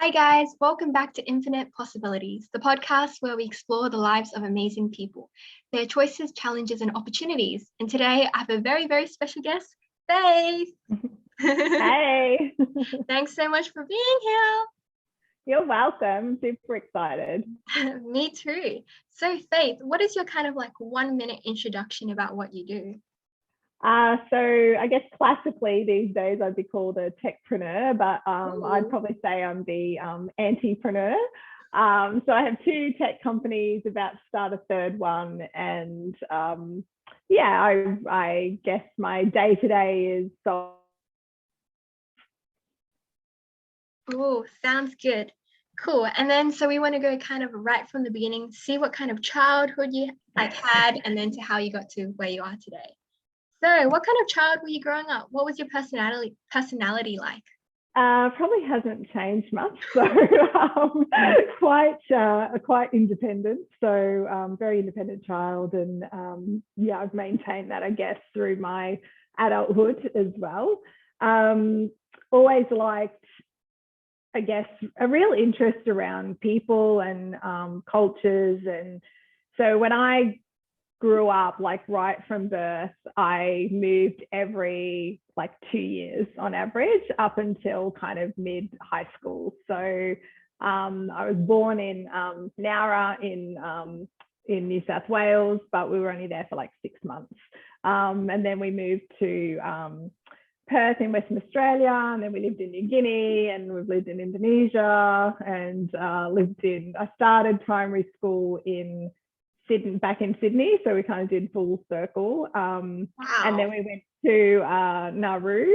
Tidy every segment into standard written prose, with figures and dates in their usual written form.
Hi, guys. Welcome back to Infinite Possibilities, the podcast where we explore the lives of amazing people, their choices, challenges, and opportunities. And today I have a very, very special guest, Faith. Hey. Thanks so much for being here. You're welcome. Super excited. Me too. So, Faith, what is your kind of like 1 minute introduction about what you do? So I guess classically these days I'd be called a techpreneur, but I'd probably say I'm the antipreneur. So I have 2 tech companies, about to start a third one, and I guess my day to day is so. Oh, sounds good. Cool. And then so we want to go kind of right from the beginning, see what kind of childhood you had, and then to how you got to where you are today. So what kind of child were you growing up? What was your personality like? Probably hasn't changed much, so quite independent. So very independent child, and I've maintained that, I guess, through my adulthood as well. Always liked, I guess, a real interest around people and cultures, and so when I grew up, like right from birth, I moved every 2 years on average up until kind of mid high school. So I was born in Nowra in New South Wales, but we were only there for 6 months. And then we moved to Perth in Western Australia, and then we lived in New Guinea, and we've lived in Indonesia, and I started primary school back in Sydney, so we kind of did full circle. Wow. And then we went to Nauru,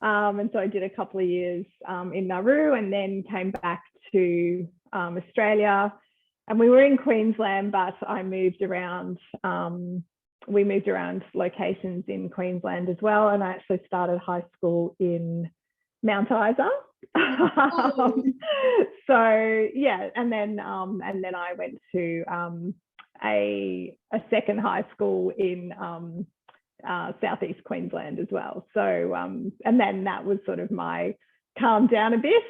and so I did a couple of years in Nauru, and then came back to Australia, and we were in Queensland, but I moved around. We moved around locations in Queensland as well, and I actually started high school in Mount Isa. So yeah, and then I went to a second high school in southeast Queensland as well. So and then that was sort of my calm down a bit.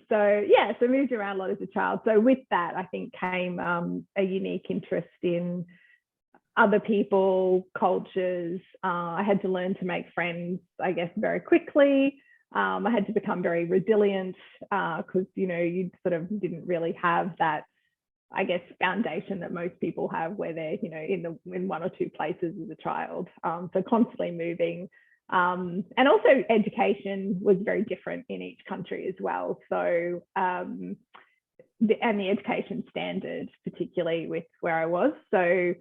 So moved around a lot as a child. So with that, I think came a unique interest in other people, cultures. I had to learn to make friends, I guess, very quickly. I had to become very resilient because you sort of didn't really have that, I guess, foundation that most people have, where they're in 1 or 2 places as a child. So constantly moving, and also education was very different in each country as well. So the education standard, particularly with where I was. So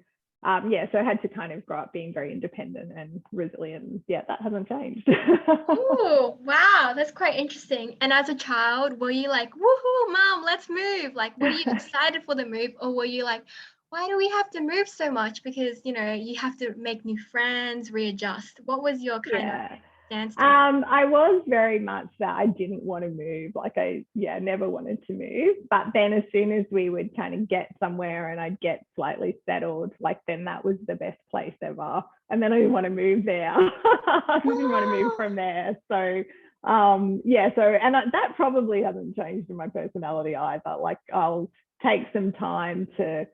so I had to kind of grow up being very independent and resilient. Yeah, that hasn't changed. Oh, wow, that's quite interesting. And as a child, were you like, woohoo, mom, let's move? Like, were you excited for the move, or were you like, why do we have to move so much? Because, you have to make new friends, readjust. What was your kind of stance? I was very much that I didn't want to move. I never wanted to move. But then as soon as we would kind of get somewhere and I'd get slightly settled, then that was the best place ever. And then I didn't want to move there. I didn't want to move from there. So that probably hasn't changed in my personality either. I'll take some time to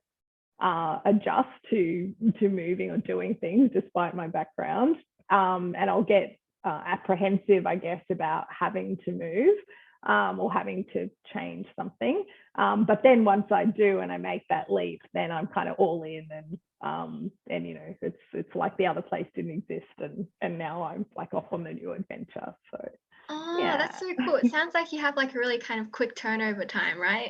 adjust to moving or doing things despite my background, and I'll get apprehensive, I guess, about having to move or having to change something, but then once I do and I make that leap, then I'm kind of all in, and it's like the other place didn't exist, and now I'm off on the new adventure. So yeah, that's so cool. It sounds like you have a really kind of quick turnover time, right?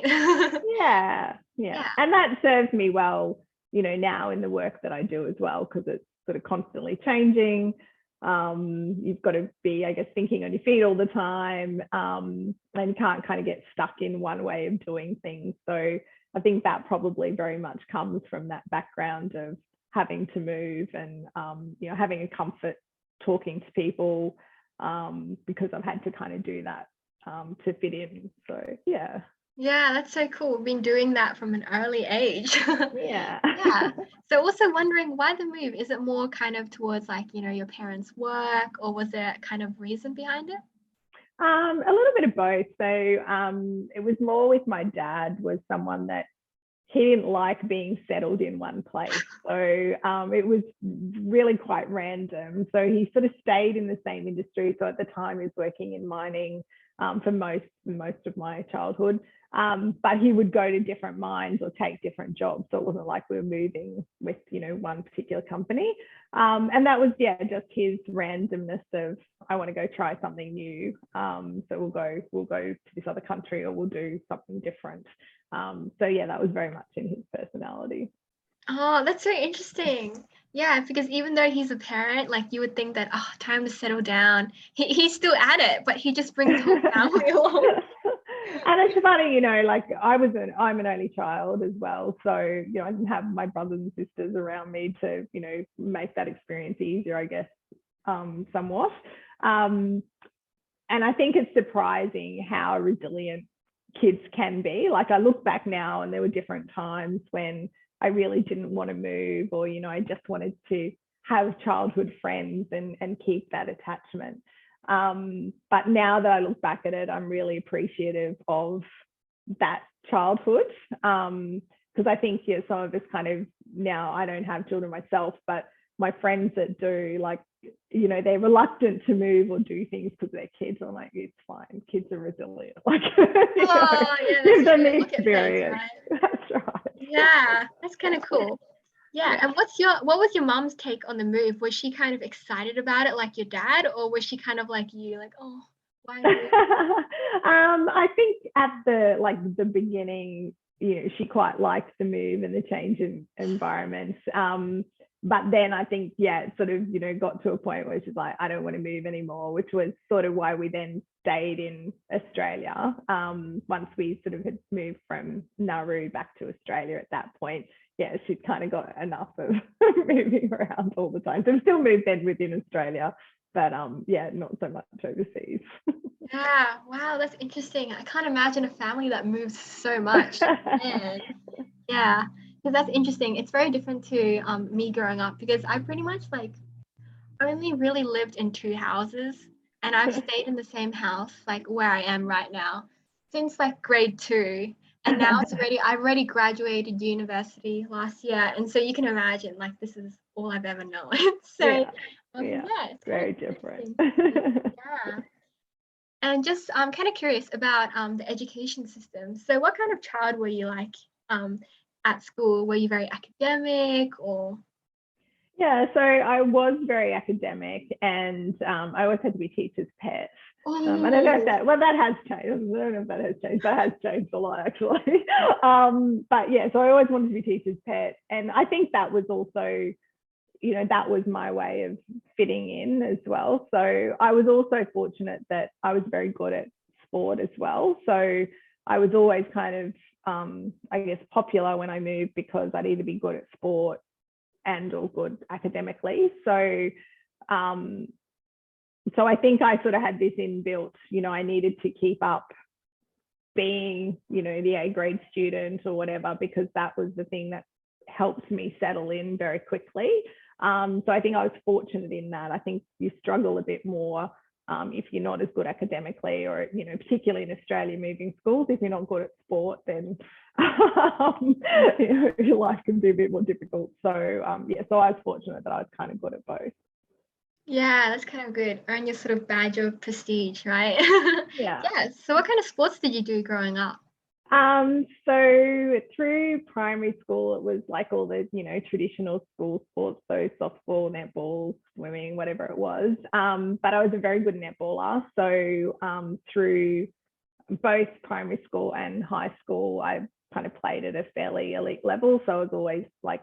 yeah and that serves me well now in the work that I do as well, because it's sort of constantly changing. You've got to be, I guess, thinking on your feet all the time, and you can't kind of get stuck in one way of doing things. So I think that probably very much comes from that background of having to move, and having a comfort talking to people, because I've had to kind of do that to fit in. So yeah. Yeah, that's so cool. Been doing that from an early age. Yeah. So also wondering why the move? Is it more kind of towards your parents' work, or was there kind of reason behind it? A little bit of both. So it was more with my dad, was someone that he didn't like being settled in one place. So it was really quite random. So he sort of stayed in the same industry. So at the time he was working in mining for most of my childhood. But he would go to different mines or take different jobs. So it wasn't like we were moving with, one particular company. And that was, just his randomness of, I want to go try something new. So we'll go to this other country, or we'll do something different. So that was very much in his personality. Oh, that's so interesting. Yeah, because even though he's a parent, like you would think that, oh, time to settle down. He's still at it, but he just brings the whole family along. And it's funny, like I'm an only child as well. So, I didn't have my brothers and sisters around me to, make that experience easier, I guess, somewhat. And I think it's surprising how resilient kids can be. Like I look back now, and there were different times when I really didn't want to move, or, I just wanted to have childhood friends and keep that attachment. But now that I look back at it, I'm really appreciative of that childhood. Because I think, some of us kind of, now I don't have children myself, but my friends that do, like, they're reluctant to move or do things because they're kids. I'm like, it's fine. Kids are resilient. Like, give them the experience. Things, right? That's right. Yeah, that's kind of cool. Yeah. And what was your mom's take on the move? Was she kind of excited about it like your dad, or was she kind of like you, like, oh, why move? I think at the beginning, she quite liked the move and the change in environment. But then I think, it sort of, got to a point where she's like, I don't want to move anymore, which was sort of why we then stayed in Australia. Once we sort of had moved from Nauru back to Australia at that point, she'd kind of got enough of moving around all the time. So we still moved then within Australia, but not so much overseas. Yeah, wow, that's interesting. I can't imagine a family that moves so much. Man. Yeah, because that's interesting. It's very different to me growing up, because I pretty much only really lived in two houses, and I've stayed in the same house like where I am right now since like grade 2. And now I've already graduated university last year, and so you can imagine, like, this is all I've ever known. So it's very different. Yeah. And just I'm kind of curious about the education system. So what kind of child were you like at school? Were you very academic, or? Yeah, so I was very academic, and I always had to be teacher's pet. I don't know if that has changed. I don't know if that has changed. That has changed a lot, actually. But so I always wanted to be teacher's pet. And I think that was also, that was my way of fitting in as well. So I was also fortunate that I was very good at sport as well. So I was always kind of, I guess, popular when I moved, because I'd either be good at sport and or good academically. So I think I sort of had this inbuilt, I needed to keep up being, the A grade student or whatever, because that was the thing that helped me settle in very quickly. So I think I was fortunate in that. I think you struggle a bit more if you're not as good academically, or, particularly in Australia, moving schools, if you're not good at sport, then your life can be a bit more difficult. So so I was fortunate that I was kind of good at both. Yeah, that's kind of good. Earn your sort of badge of prestige, right? Yeah. So what kind of sports did you do growing up? So through primary school, it was like all the, traditional school sports, so softball, netball, swimming, whatever it was. But I was a very good netballer. So through both primary school and high school, I kind of played at a fairly elite level. So I was always like,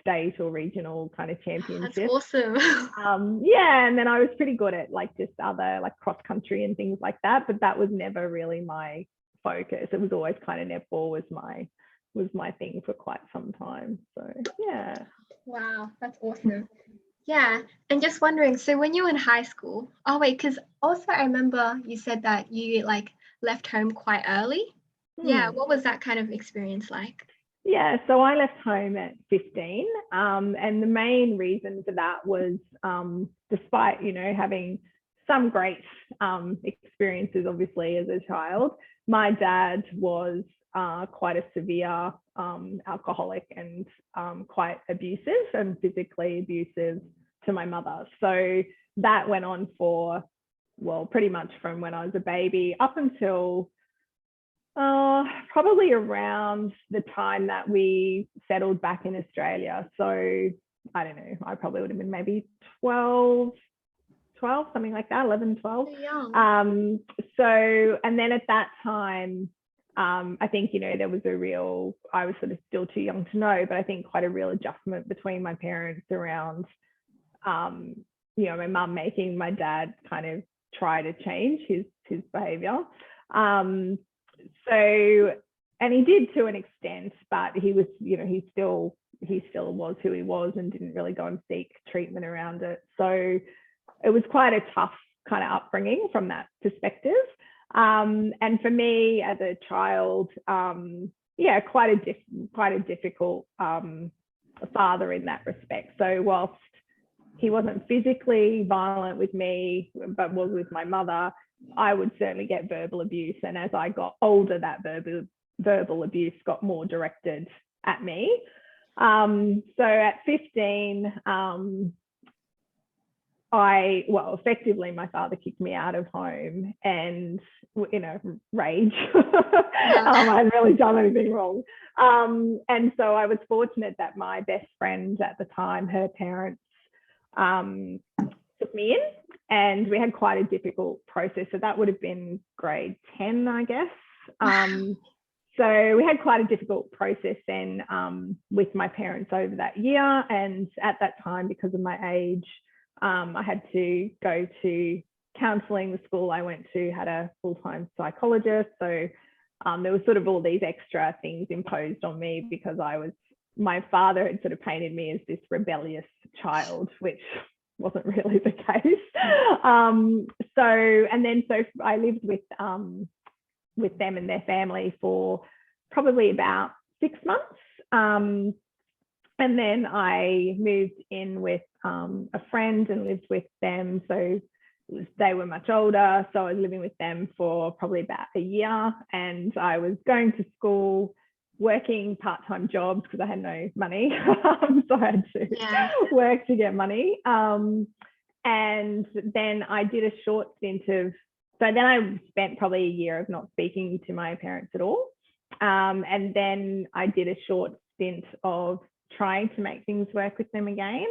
state or regional kind of championships. That's awesome. And then I was pretty good at like just other like cross country and things like that. But that was never really my focus. It was always kind of netball was my thing for quite some time. So Wow, that's awesome. Yeah, and just wondering, so when you were in high school, because also I remember you said that you like left home quite early. Yeah, what was that kind of experience like? Yeah, so I left home at 15, and the main reason for that was, despite having some great experiences, obviously, as a child. My dad was quite a severe alcoholic and quite abusive and physically abusive to my mother. So that went on for, well, pretty much from when I was a baby up until probably around the time that we settled back in Australia. So I don't know, I probably would have been maybe 12, something like that, 11, 12. So, and then at that time, I think, there was I was sort of still too young to know, but I think quite a real adjustment between my parents around, my mum making my dad kind of try to change his behavior. So, and he did to an extent, but he was, he still was who he was and didn't really go and seek treatment around it. So it was quite a tough kind of upbringing from that perspective. And for me as a child, quite a difficult father in that respect. So whilst he wasn't physically violent with me, but was with my mother, I would certainly get verbal abuse. And as I got older, that verbal abuse got more directed at me. So at 15, effectively my father kicked me out of home and, rage. I hadn't really done anything wrong. And so I was fortunate that my best friend at the time, her parents took me in, and we had quite a difficult process. So that would have been grade 10, I guess. So we had quite a difficult process then with my parents over that year. And at that time, because of my age, I had to go to counselling. The school I went to had a full-time psychologist. So there was sort of all these extra things imposed on me because my father had sort of painted me as this rebellious child, which wasn't really the case. So I lived with them and their family for probably about 6 months. And then I moved in with a friend and lived with them. So they were much older. So I was living with them for probably about a year. And I was going to school, working part-time jobs because I had no money. So I had to work to get money. And then I did a short stint so then I spent probably a year of not speaking to my parents at all. And then I did a short stint of trying to make things work with them again.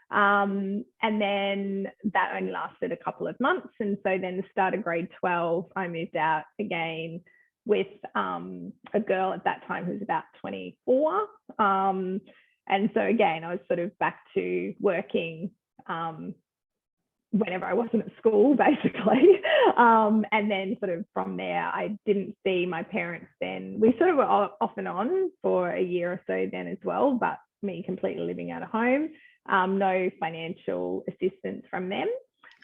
And then that only lasted a couple of months. And so then the start of grade 12, I moved out again with a girl at that time who was about 24. And so again, I was sort of back to working whenever I wasn't at school, basically. And then sort of from there, I didn't see my parents then. We sort of were off and on for a year or so then as well, but me completely living out of home, no financial assistance from them.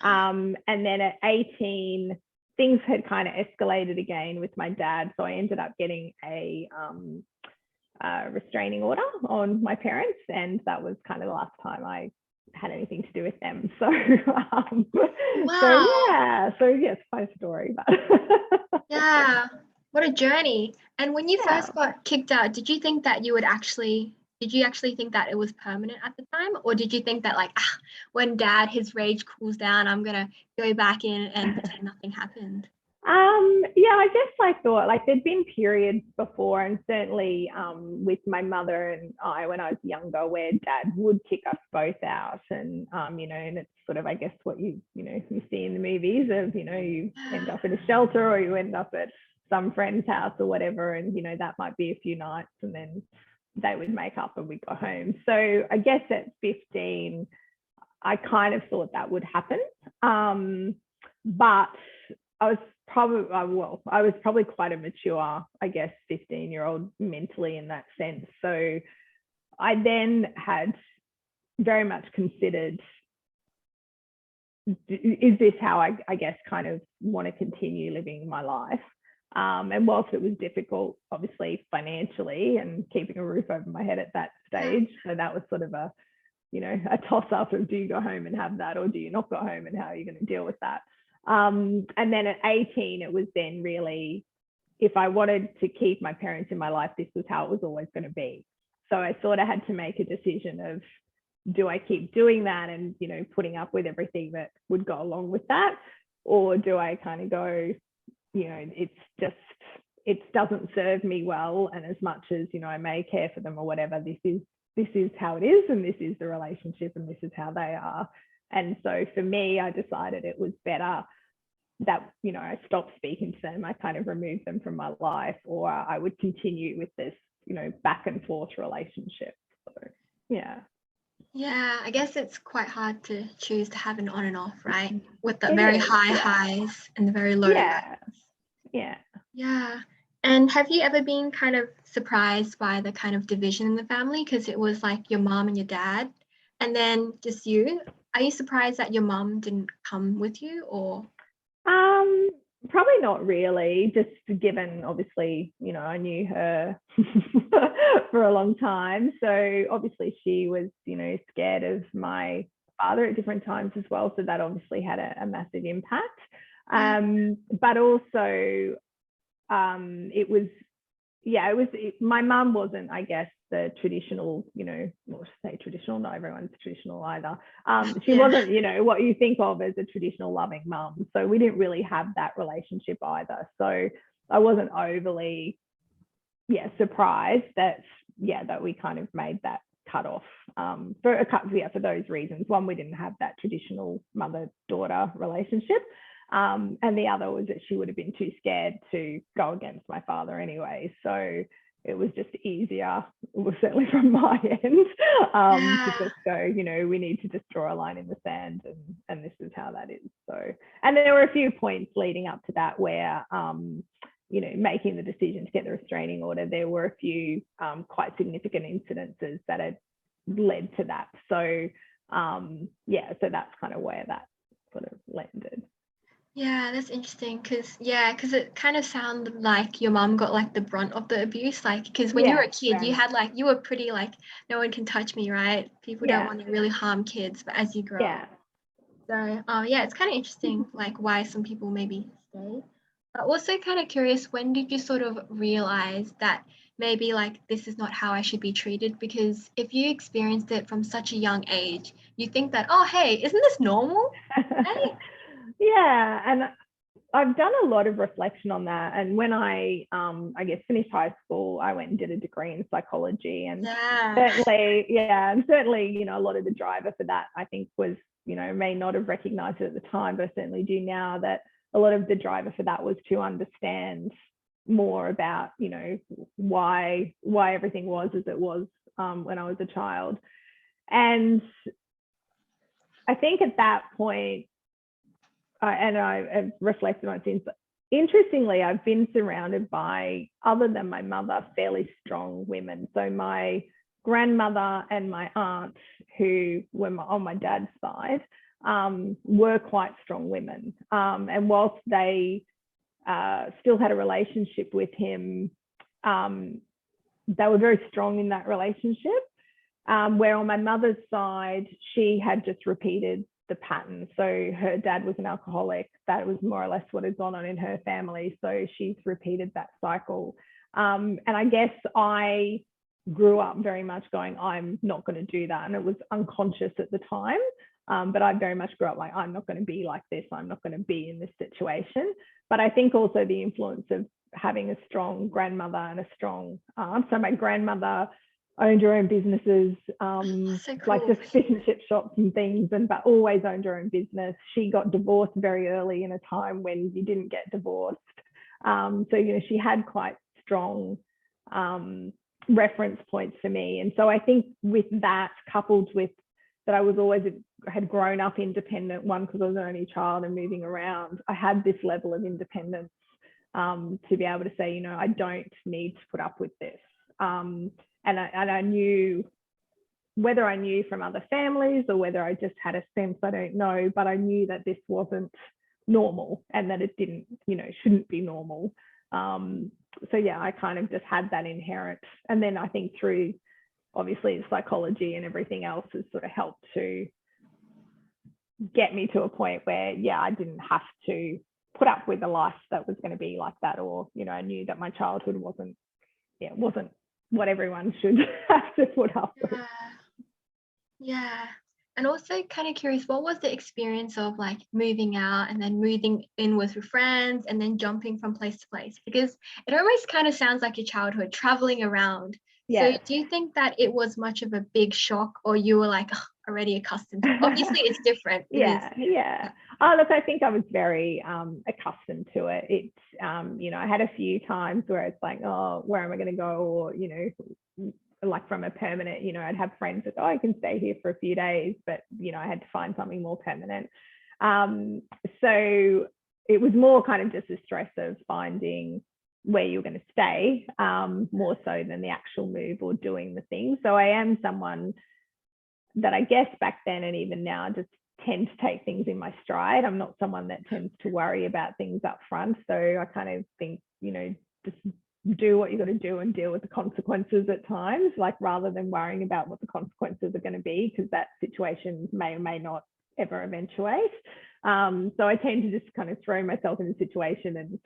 And then at 18, things had kind of escalated again with my dad. So I ended up getting a restraining order on my parents. And that was kind of the last time I had anything to do with them. So, Wow. So it's quite a story. But Yeah, what a journey. And when you first got kicked out, did you think that did you actually think that it was permanent at the time? Or did you think that when his rage cools down, I'm going to go back in and pretend nothing happened? I guess I thought there'd been periods before, and certainly with my mother and I when I was younger, where dad would kick us both out, and and it's sort of, I guess, what you see in the movies of you end up in a shelter or you end up at some friend's house or whatever, and that might be a few nights, and then they would make up and we go home. So I guess at 15, I kind of thought that would happen, but I was probably quite a mature, I guess, 15-year-old mentally in that sense. So I then had very much considered, is this how I guess kind of want to continue living my life? And whilst it was difficult, obviously financially and keeping a roof over my head at that stage, so that was sort of a toss up of, do you go home and have that, or do you not go home, and how are you going to deal with that? And then at 18, it was then really, if I wanted to keep my parents in my life, this was how it was always going to be. So I sort of had to make a decision of, do I keep doing that and, putting up with everything that would go along with that? Or do I kind of go, it doesn't serve me well. And as much as, I may care for them or whatever, this is how it is. And this is the relationship and this is how they are. And so for me, I decided it was better that, I stopped speaking to them. I kind of removed them from my life, or I would continue with this, back and forth relationship. So, yeah. Yeah, I guess it's quite hard to choose to have an on and off, right? With the It very is, high yeah. highs and the very low Yeah. lows. Yeah. Yeah. And have you ever been kind of surprised by the kind of division in the family? Because it was like your mom and your dad, and then just you. Are you surprised that your mom didn't come with you, or? Probably not really, just given obviously, I knew her for a long time. So obviously she was, scared of my father at different times as well. So that obviously had a massive impact. But also it was, my mum wasn't, I guess, the traditional, let's say traditional, not everyone's traditional either. She wasn't, what you think of as a traditional loving mum. So we didn't really have that relationship either. So I wasn't overly, surprised that we kind of made that cut off for those reasons. One, we didn't have that traditional mother-daughter relationship. And the other was that she would have been too scared to go against my father anyway. So it was just easier, certainly from my end, to just go, we need to just draw a line in the sand, and this is how that is. So, and there were a few points leading up to that where, making the decision to get the restraining order, there were a few quite significant incidences that had led to that. So, so that's kind of where that sort of landed. Yeah, that's interesting because it kind of sounded like your mom got like the brunt of the abuse, like because when you were a kid, you were pretty like no one can touch me, right? People don't want to really harm kids, but as you grow up, so it's kind of interesting, like why some people maybe stay. But also kind of curious, when did you sort of realize that maybe like this is not how I should be treated? Because if you experienced it from such a young age, you think that, oh hey, isn't this normal? Right? Yeah, and I've done a lot of reflection on that. And when I guess finished high school, I went and did a degree in psychology, and certainly, a lot of the driver for that, I think, was, may not have recognized it at the time, but I certainly do now, that a lot of the driver for that was to understand more about, why everything was as it was when I was a child. And I think at that point, and I've reflected on it since, interestingly, I've been surrounded by, other than my mother, fairly strong women. So my grandmother and my aunt, who were on my dad's side, were quite strong women. And whilst they still had a relationship with him, they were very strong in that relationship. Where on my mother's side, she had just repeated the pattern. So her dad was an alcoholic. That was more or less what had gone on in her family. So she's repeated that cycle. And I guess I grew up very much going, I'm not going to do that. And it was unconscious at the time. But I very much grew up like, I'm not going to be like this. I'm not going to be in this situation. But I think also the influence of having a strong grandmother and a strong aunt. So my grandmother owned her own businesses, So cool. like just fish and chip shops and things, but always owned her own business. She got divorced very early in a time when you didn't get divorced. So, she had quite strong reference points for me. And so I think with that, coupled with that, I was always had grown up independent, one, because I was an only child and moving around, I had this level of independence to be able to say, I don't need to put up with this. And I knew, whether I knew from other families or whether I just had a sense, I don't know, but I knew that this wasn't normal and that it didn't, shouldn't be normal. So I kind of just had that inherent. And then I think through, obviously, psychology and everything else has sort of helped to get me to a point where, yeah, I didn't have to put up with a life that was going to be like that, or, you know, I knew that my childhood wasn't what everyone should have to put up with. Yeah. And also kind of curious, what was the experience of like moving out and then moving in with your friends and then jumping from place to place? Because it almost kind of sounds like your childhood traveling around. So Yes. do you think that it was much of a big shock, or you were like, "Oh, already accustomed to it?" Obviously it's different because Yeah. Oh, look, I think I was very accustomed to it. You know, I had a few times where it's like, oh, where am I going to go? Or, you know, like from a permanent, you know, I'd have friends that, oh, I can stay here for a few days, but, you know, I had to find something more permanent. So it was more kind of just the stress of finding where you're going to stay, more so than the actual move or doing the thing. So I am someone that I guess back then and even now just tend to take things in my stride. I'm not someone that tends to worry about things up front. So I kind of think, you know, just do what you got to do and deal with the consequences at times, like rather than worrying about what the consequences are going to be, because that situation may or may not ever eventuate. So I tend to just kind of throw myself in a situation and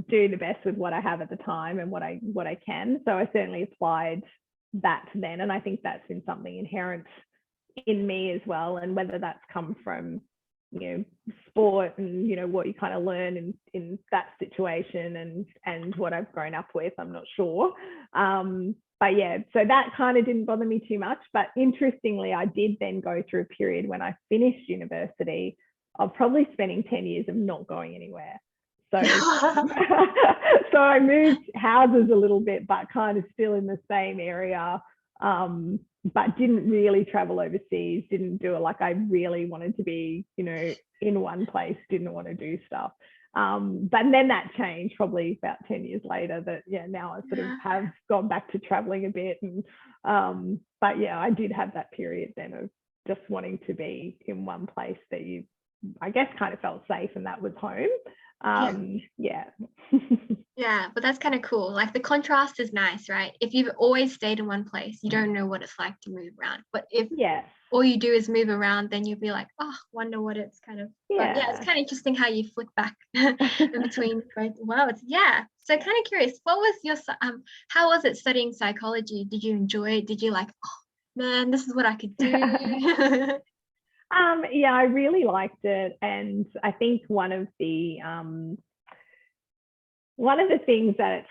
do the best with what I have at the time and what I can. So I certainly applied that then, and I think that's been something inherent in me as well. And whether that's come from, you know, sport and, you know, what you kind of learn in that situation and what I've grown up with, I'm not sure. But yeah, so that kind of didn't bother me too much. But interestingly, I did then go through a period when I finished university of probably spending 10 years of not going anywhere. So, so I moved houses a little bit, but kind of still in the same area, but didn't really travel overseas, didn't do it like I really wanted to be, you know, in one place, didn't want to do stuff. But then that changed probably about 10 years later, that, yeah, now I sort of have gone back to traveling a bit. And, but yeah, I did have that period then of just wanting to be in one place that you, I guess, kind of felt safe, and that was home. Yeah. Yeah, but that's kind of cool. Like the contrast is nice, right? If you've always stayed in one place, you don't know what it's like to move around. But if all you do is move around, then you'll be like, oh, wonder what it's kind of. But yeah, it's kind of interesting how you flick back in between both worlds. Yeah. So kind of curious, what was your how was it studying psychology? Did you enjoy it? Did you like, oh man, this is what I could do? Yeah, I really liked it. And I think one of the things that,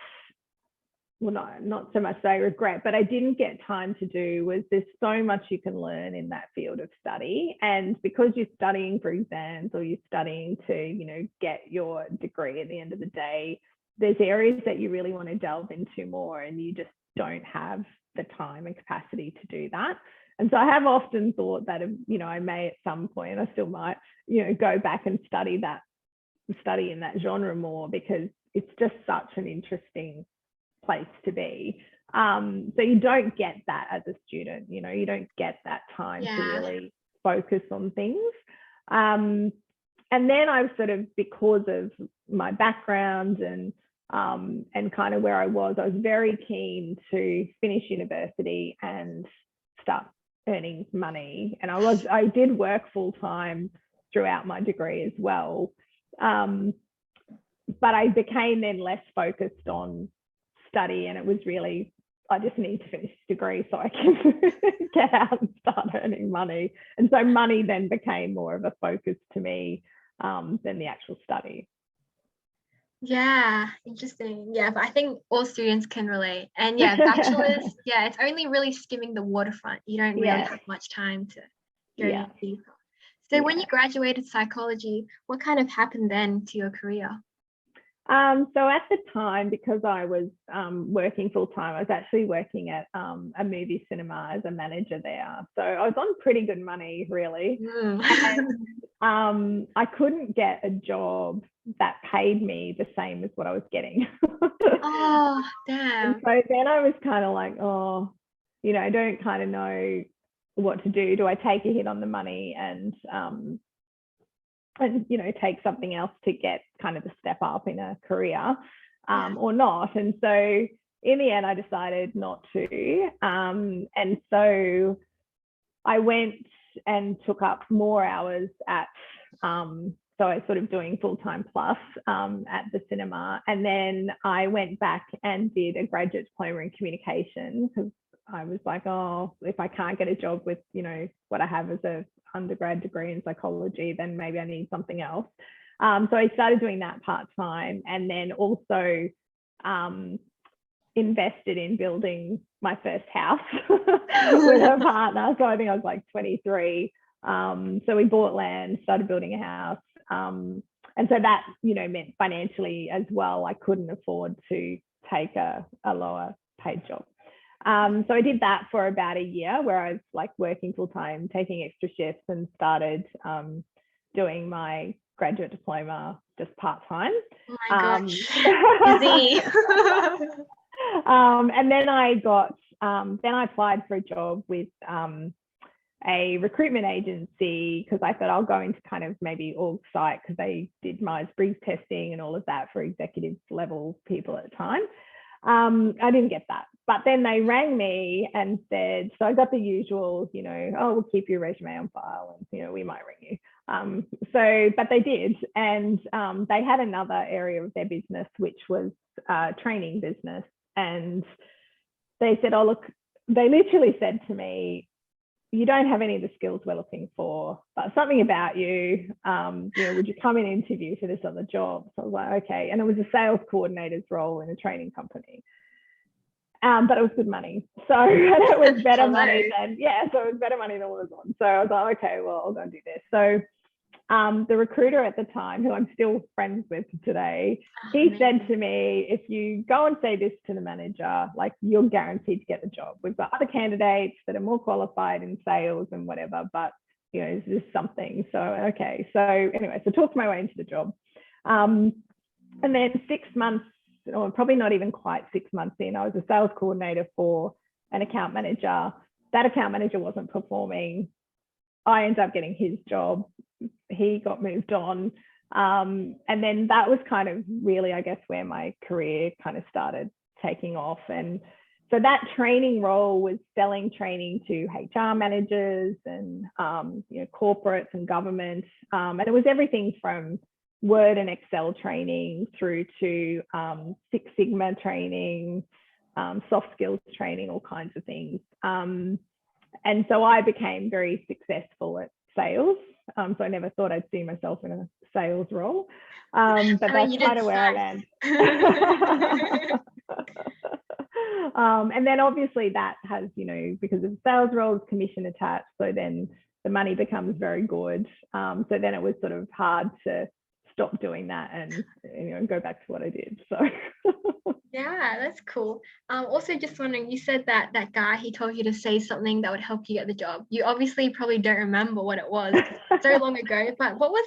well, not so much that I regret, but I didn't get time to do, was there's so much you can learn in that field of study. And because you're studying for exams, or you're studying to, you know, get your degree at the end of the day, there's areas that you really want to delve into more, and you just don't have the time and capacity to do that. And so I have often thought that, you know, I may at some point, I still might, you know, go back and study in that genre more, because it's just such an interesting place to be. So you don't get that as a student, you know, you don't get that time to really focus on things. And then I've sort of, because of my background and kind of where I was very keen to finish university and start earning money. And I did work full time throughout my degree as well. But I became then less focused on study, and it was really, I just need to finish this degree so I can get out and start earning money. And so money then became more of a focus to me than the actual study. Yeah, interesting. Yeah, but I think all students can relate. And yeah, bachelor's, yeah, it's only really skimming the waterfront. You don't really have much time to go deeper. So when you graduated psychology, what kind of happened then to your career? So at the time, because I was working full time, I was actually working at a movie cinema as a manager there. So I was on pretty good money, really. And I couldn't get a job that paid me the same as what I was getting. Oh, damn. And so then I was kind of like, oh, you know, I don't kind of know what to do. Do I take a hit on the money and you know, take something else to get kind of a step up in a career, or not? And so in the end, I decided not to. And so I went and took up more hours at, so I was sort of doing full-time plus at the cinema. And then I went back and did a graduate diploma in communication, because I was like, oh, if I can't get a job with, what I have as a undergrad degree in psychology, then maybe I need something else. So I started doing that part-time, and then also invested in building my first house with a partner. So I think I was like 23. So we bought land, started building a house. And so that, meant financially as well, I couldn't afford to take a lower paid job. So I did that for about a year, where I was like working full time, taking extra shifts, and started doing my graduate diploma just part time. Oh my gosh, busy. And then I applied for a job with a recruitment agency, because I thought I'll go into kind of maybe org site, because they did Myers-Briggs testing and all of that for executive level people at the time. I didn't get that, but then they rang me and said, so I got the usual, oh, we'll keep your resume on file, and we might ring you. But they did, and they had another area of their business, which was training business, and they said, oh look, they literally said to me, you don't have any of the skills we're looking for, but something about you, would you come and interview for this other job? So I was like, okay. And it was a sales coordinator's role in a training company. But it was good money. So it was better money than, so it was better money than what was on. So I was like, okay, well, I'll go and do this. So the recruiter at the time, who I'm still friends with today, he said to me, if you go and say this to the manager, like, you're guaranteed to get the job. We've got other candidates that are more qualified in sales and whatever, but this is something. So, okay. So anyway, so talked my way into the job. And then 6 months, or probably not even quite 6 months in, I was a sales coordinator for an account manager. That account manager wasn't performing. I ended up getting his job. He got moved on. And then that was kind of really, I guess, where my career kind of started taking off. And so that training role was selling training to HR managers and, corporates and government. And it was everything from Word and Excel training through to Six Sigma training, soft skills training, all kinds of things. And so I became very successful at sales. So I never thought I'd see myself in a sales role. But that's kind of where I land. And then obviously that has, because of sales roles, commission attached. So then the money becomes very good. So then it was sort of hard to stop doing that and go back to what I did. So yeah, that's cool. Also just wondering, you said that guy, he told you to say something that would help you get the job. You obviously probably don't remember what it was, so long ago, but what was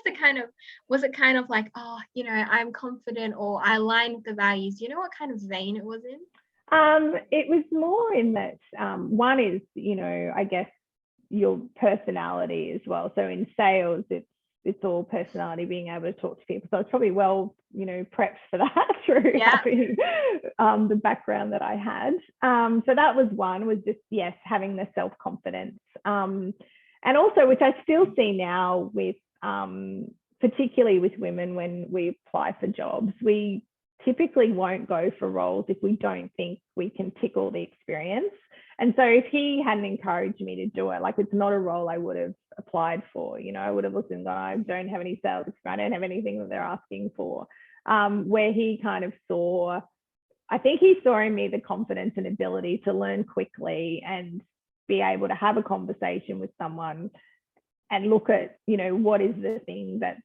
was it kind of like, oh, I'm confident, or I align with the values? You know what kind of vein it was in? It was more in that one is, I guess your personality as well. So in sales, it's all personality, being able to talk to people. So it's probably well, prepped for that through having the background that I had. So that was one, was just, yes, having the self-confidence. And also, which I still see now with, particularly with women, when we apply for jobs, we typically won't go for roles if we don't think we can tick all the experience. And so if he hadn't encouraged me to do it, like, it's not a role I would have applied for. I would have looked and gone, I don't have any sales experience, I don't have anything that they're asking for. Where he kind of I think he saw in me the confidence and ability to learn quickly and be able to have a conversation with someone and look at, what is the thing that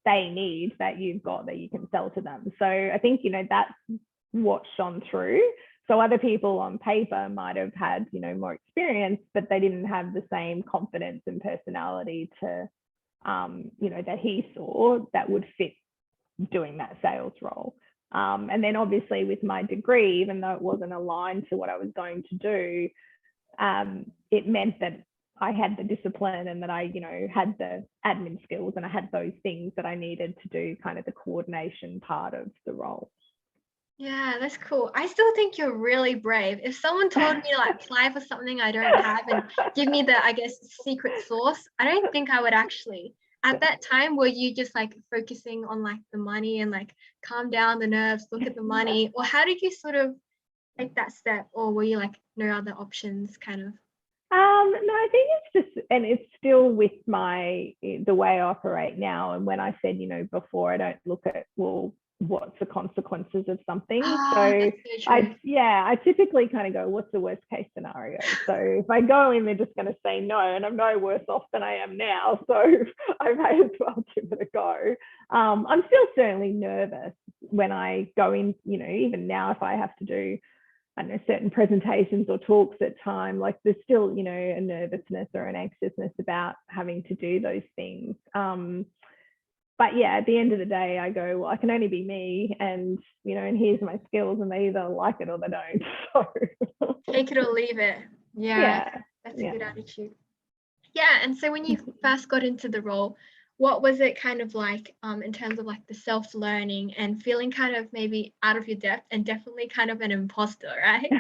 they need that you've got that you can sell to them. So I think, that's what shone through. So other people on paper might have had, more experience, but they didn't have the same confidence and personality to, that he saw that would fit doing that sales role. And then obviously with my degree, even though it wasn't aligned to what I was going to do, it meant that I had the discipline and that I, had the admin skills, and I had those things that I needed to do kind of the coordination part of the role. Yeah, that's cool. I still think you're really brave. If someone told me to like apply for something I don't have and give me the, I guess, secret sauce, I don't think I would actually. At that time, were you just like focusing on like the money and like calm down the nerves, look at the money, or how did you sort of take that step, or were you like no other options kind of? No, I think it's just, and it's still with the way I operate now. And when I said, before, I don't look at, well, what's the consequences of something. Ah, So that's so true. I typically kind of go, what's the worst case scenario? So if I go in, they're just going to say no, and I'm no worse off than I am now. So I may as well give it a go. I'm still certainly nervous when I go in, even now, if I have to do, I don't know, certain presentations or talks at time, like there's still, a nervousness or an anxiousness about having to do those things. But yeah, at the end of the day, I go, well, I can only be me, and and here's my skills, and they either like it or they don't. So Take it or leave it. Yeah, yeah, that's a yeah. good attitude. Yeah, and so when you first got into the role, what was it kind of like in terms of like the self-learning and feeling kind of maybe out of your depth and definitely kind of an imposter, right?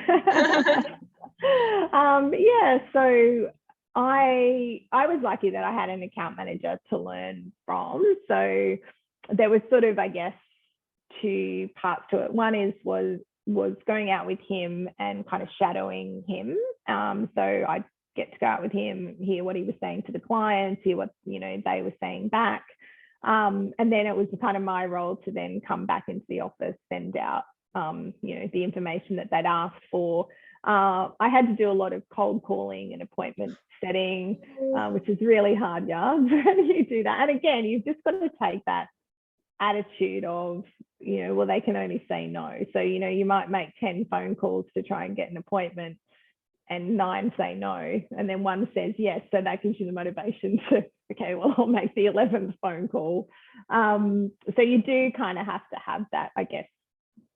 Yeah, so I was lucky that I had an account manager to learn from. So there was sort of, I guess, two parts to it. One was going out with him and kind of shadowing him. So I get to go out with him, hear what he was saying to the clients, hear what they were saying back. And then it was kind of my role to then come back into the office, send out the information that they'd asked for. I had to do a lot of cold calling and appointment setting, which is really hard yards when you do that. And again, you've just got to take that attitude of, well, they can only say no. So, you might make 10 phone calls to try and get an appointment and 9 say no. And then 1 says yes. So that gives you the motivation to, okay, well, I'll make the 11th phone call. So you do kind of have to have that, I guess,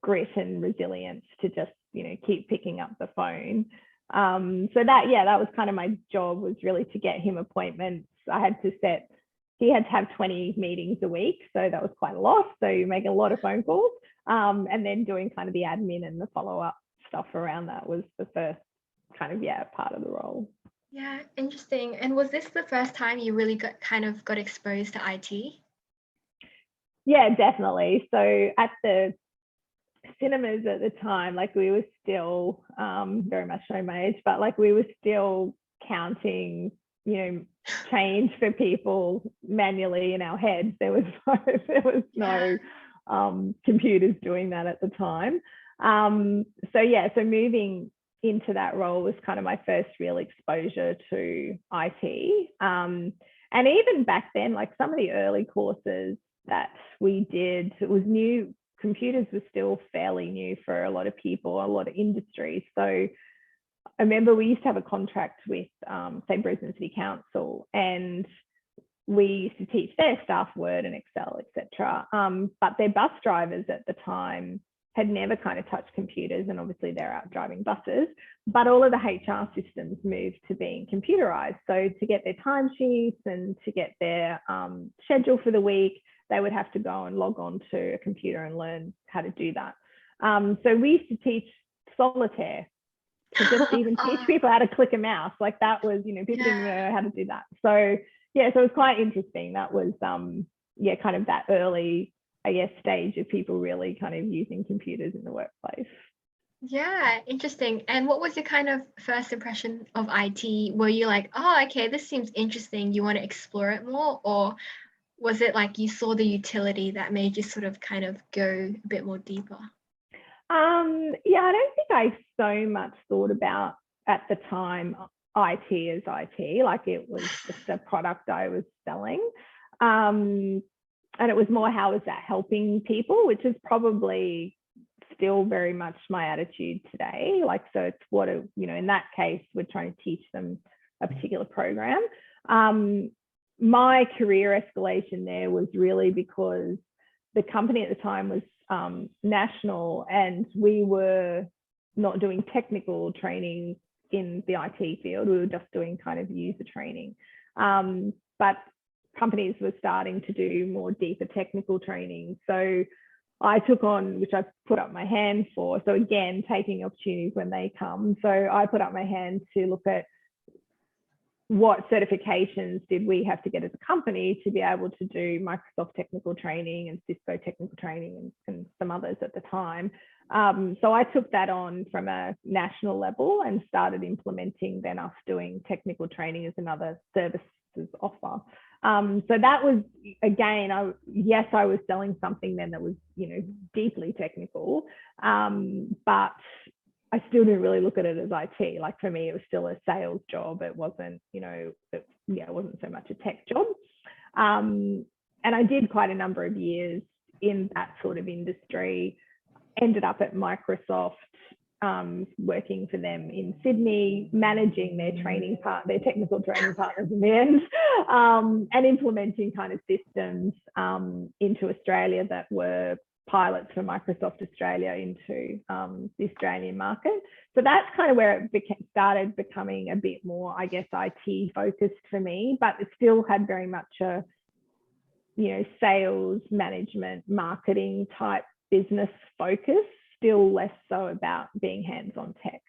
grit and resilience to just, keep picking up the phone. So that was kind of my job, was really to get him appointments. He had to have 20 meetings a week. So that was quite a lot. So you make a lot of phone calls. And then doing kind of the admin and the follow-up stuff around that was the first kind of, part of the role. Yeah, interesting. And was this the first time you really got exposed to IT? Yeah, definitely. So at the cinemas at the time, like we were still very much showing my age, but like we were still counting, change for people manually in our heads. There was no computers doing that at the time. So moving into that role was kind of my first real exposure to IT. And even back then, like some of the early courses that we did, it was new. Computers were still fairly new for a lot of people, a lot of industries. So I remember we used to have a contract with, say, Brisbane City Council, and we used to teach their staff Word and Excel, etc. But their bus drivers at the time had never kind of touched computers, and obviously they're out driving buses. But all of the HR systems moved to being computerized. So to get their timesheets and to get their schedule for the week, they would have to go and log on to a computer and learn how to do that. So we used to teach solitaire, to just even teach people how to click a mouse. Like that was, people didn't know how to do that. So so it was quite interesting. That was, kind of that early, I guess, stage of people really kind of using computers in the workplace. Yeah, interesting. And what was your kind of first impression of IT? Were you like, oh, okay, this seems interesting, you want to explore it more? Or was it like you saw the utility that made you sort of kind of go a bit more deeper? I don't think I so much thought about at the time IT as IT, like it was just a product I was selling. And it was more, how is that helping people, which is probably still very much my attitude today. Like, so it's what, in that case, we're trying to teach them a particular program. My career escalation there was really because the company at the time was national, and we were not doing technical training in the IT field. We were just doing kind of user training. But companies were starting to do more deeper technical training. So I took on, which I put up my hand for. So again, taking opportunities when they come. So I put up my hand to look at what certifications did we have to get as a company to be able to do Microsoft technical training and Cisco technical training and some others at the time. So I took that on from a national level and started implementing then us doing technical training as another services offer. So that was, again, I was selling something then that was, deeply technical, but I still didn't really look at it as IT. Like for me, it was still a sales job. It wasn't, it wasn't so much a tech job. And I did quite a number of years in that sort of industry. Ended up at Microsoft, working for them in Sydney, managing their their technical training partners in the end, and implementing kind of systems into Australia that were pilots for Microsoft Australia into the Australian market. So that's kind of where it started becoming a bit more, I guess, IT focused for me, but it still had very much a, sales, management, marketing type business focus, still less so about being hands-on tech.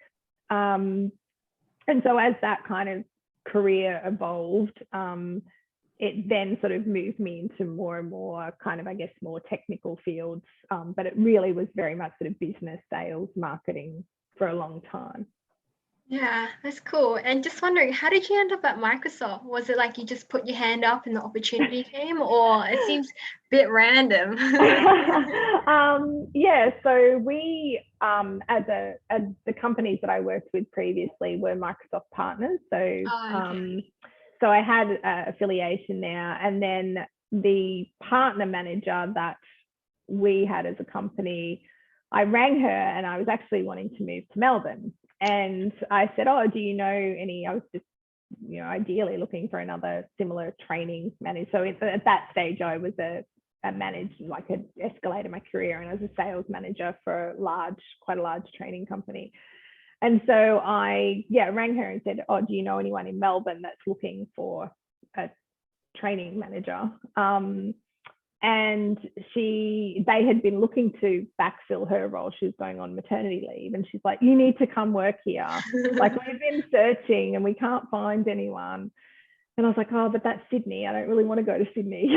And so as that kind of career evolved, it then sort of moved me into more and more kind of, I guess, more technical fields. But it really was very much sort of business, sales, marketing for a long time. Yeah, that's cool. And just wondering, how did you end up at Microsoft? Was it like you just put your hand up and the opportunity came, or it seems a bit random? Yeah, so we, as the companies that I worked with previously were Microsoft partners. So, so I had affiliation there, and then the partner manager that we had as a company, I rang her and I was actually wanting to move to Melbourne. And I said, oh, do you know any, I was just, ideally looking for another similar training manager. So at that stage, I was a managed, like a escalated my career, and I was a sales manager for quite a large training company. And so I, rang her and said, oh, do you know anyone in Melbourne that's looking for a training manager? And they had been looking to backfill her role. She was going on maternity leave, and she's like, you need to come work here. Like, we've been searching and we can't find anyone. And I was like, oh, but that's Sydney. I don't really want to go to Sydney.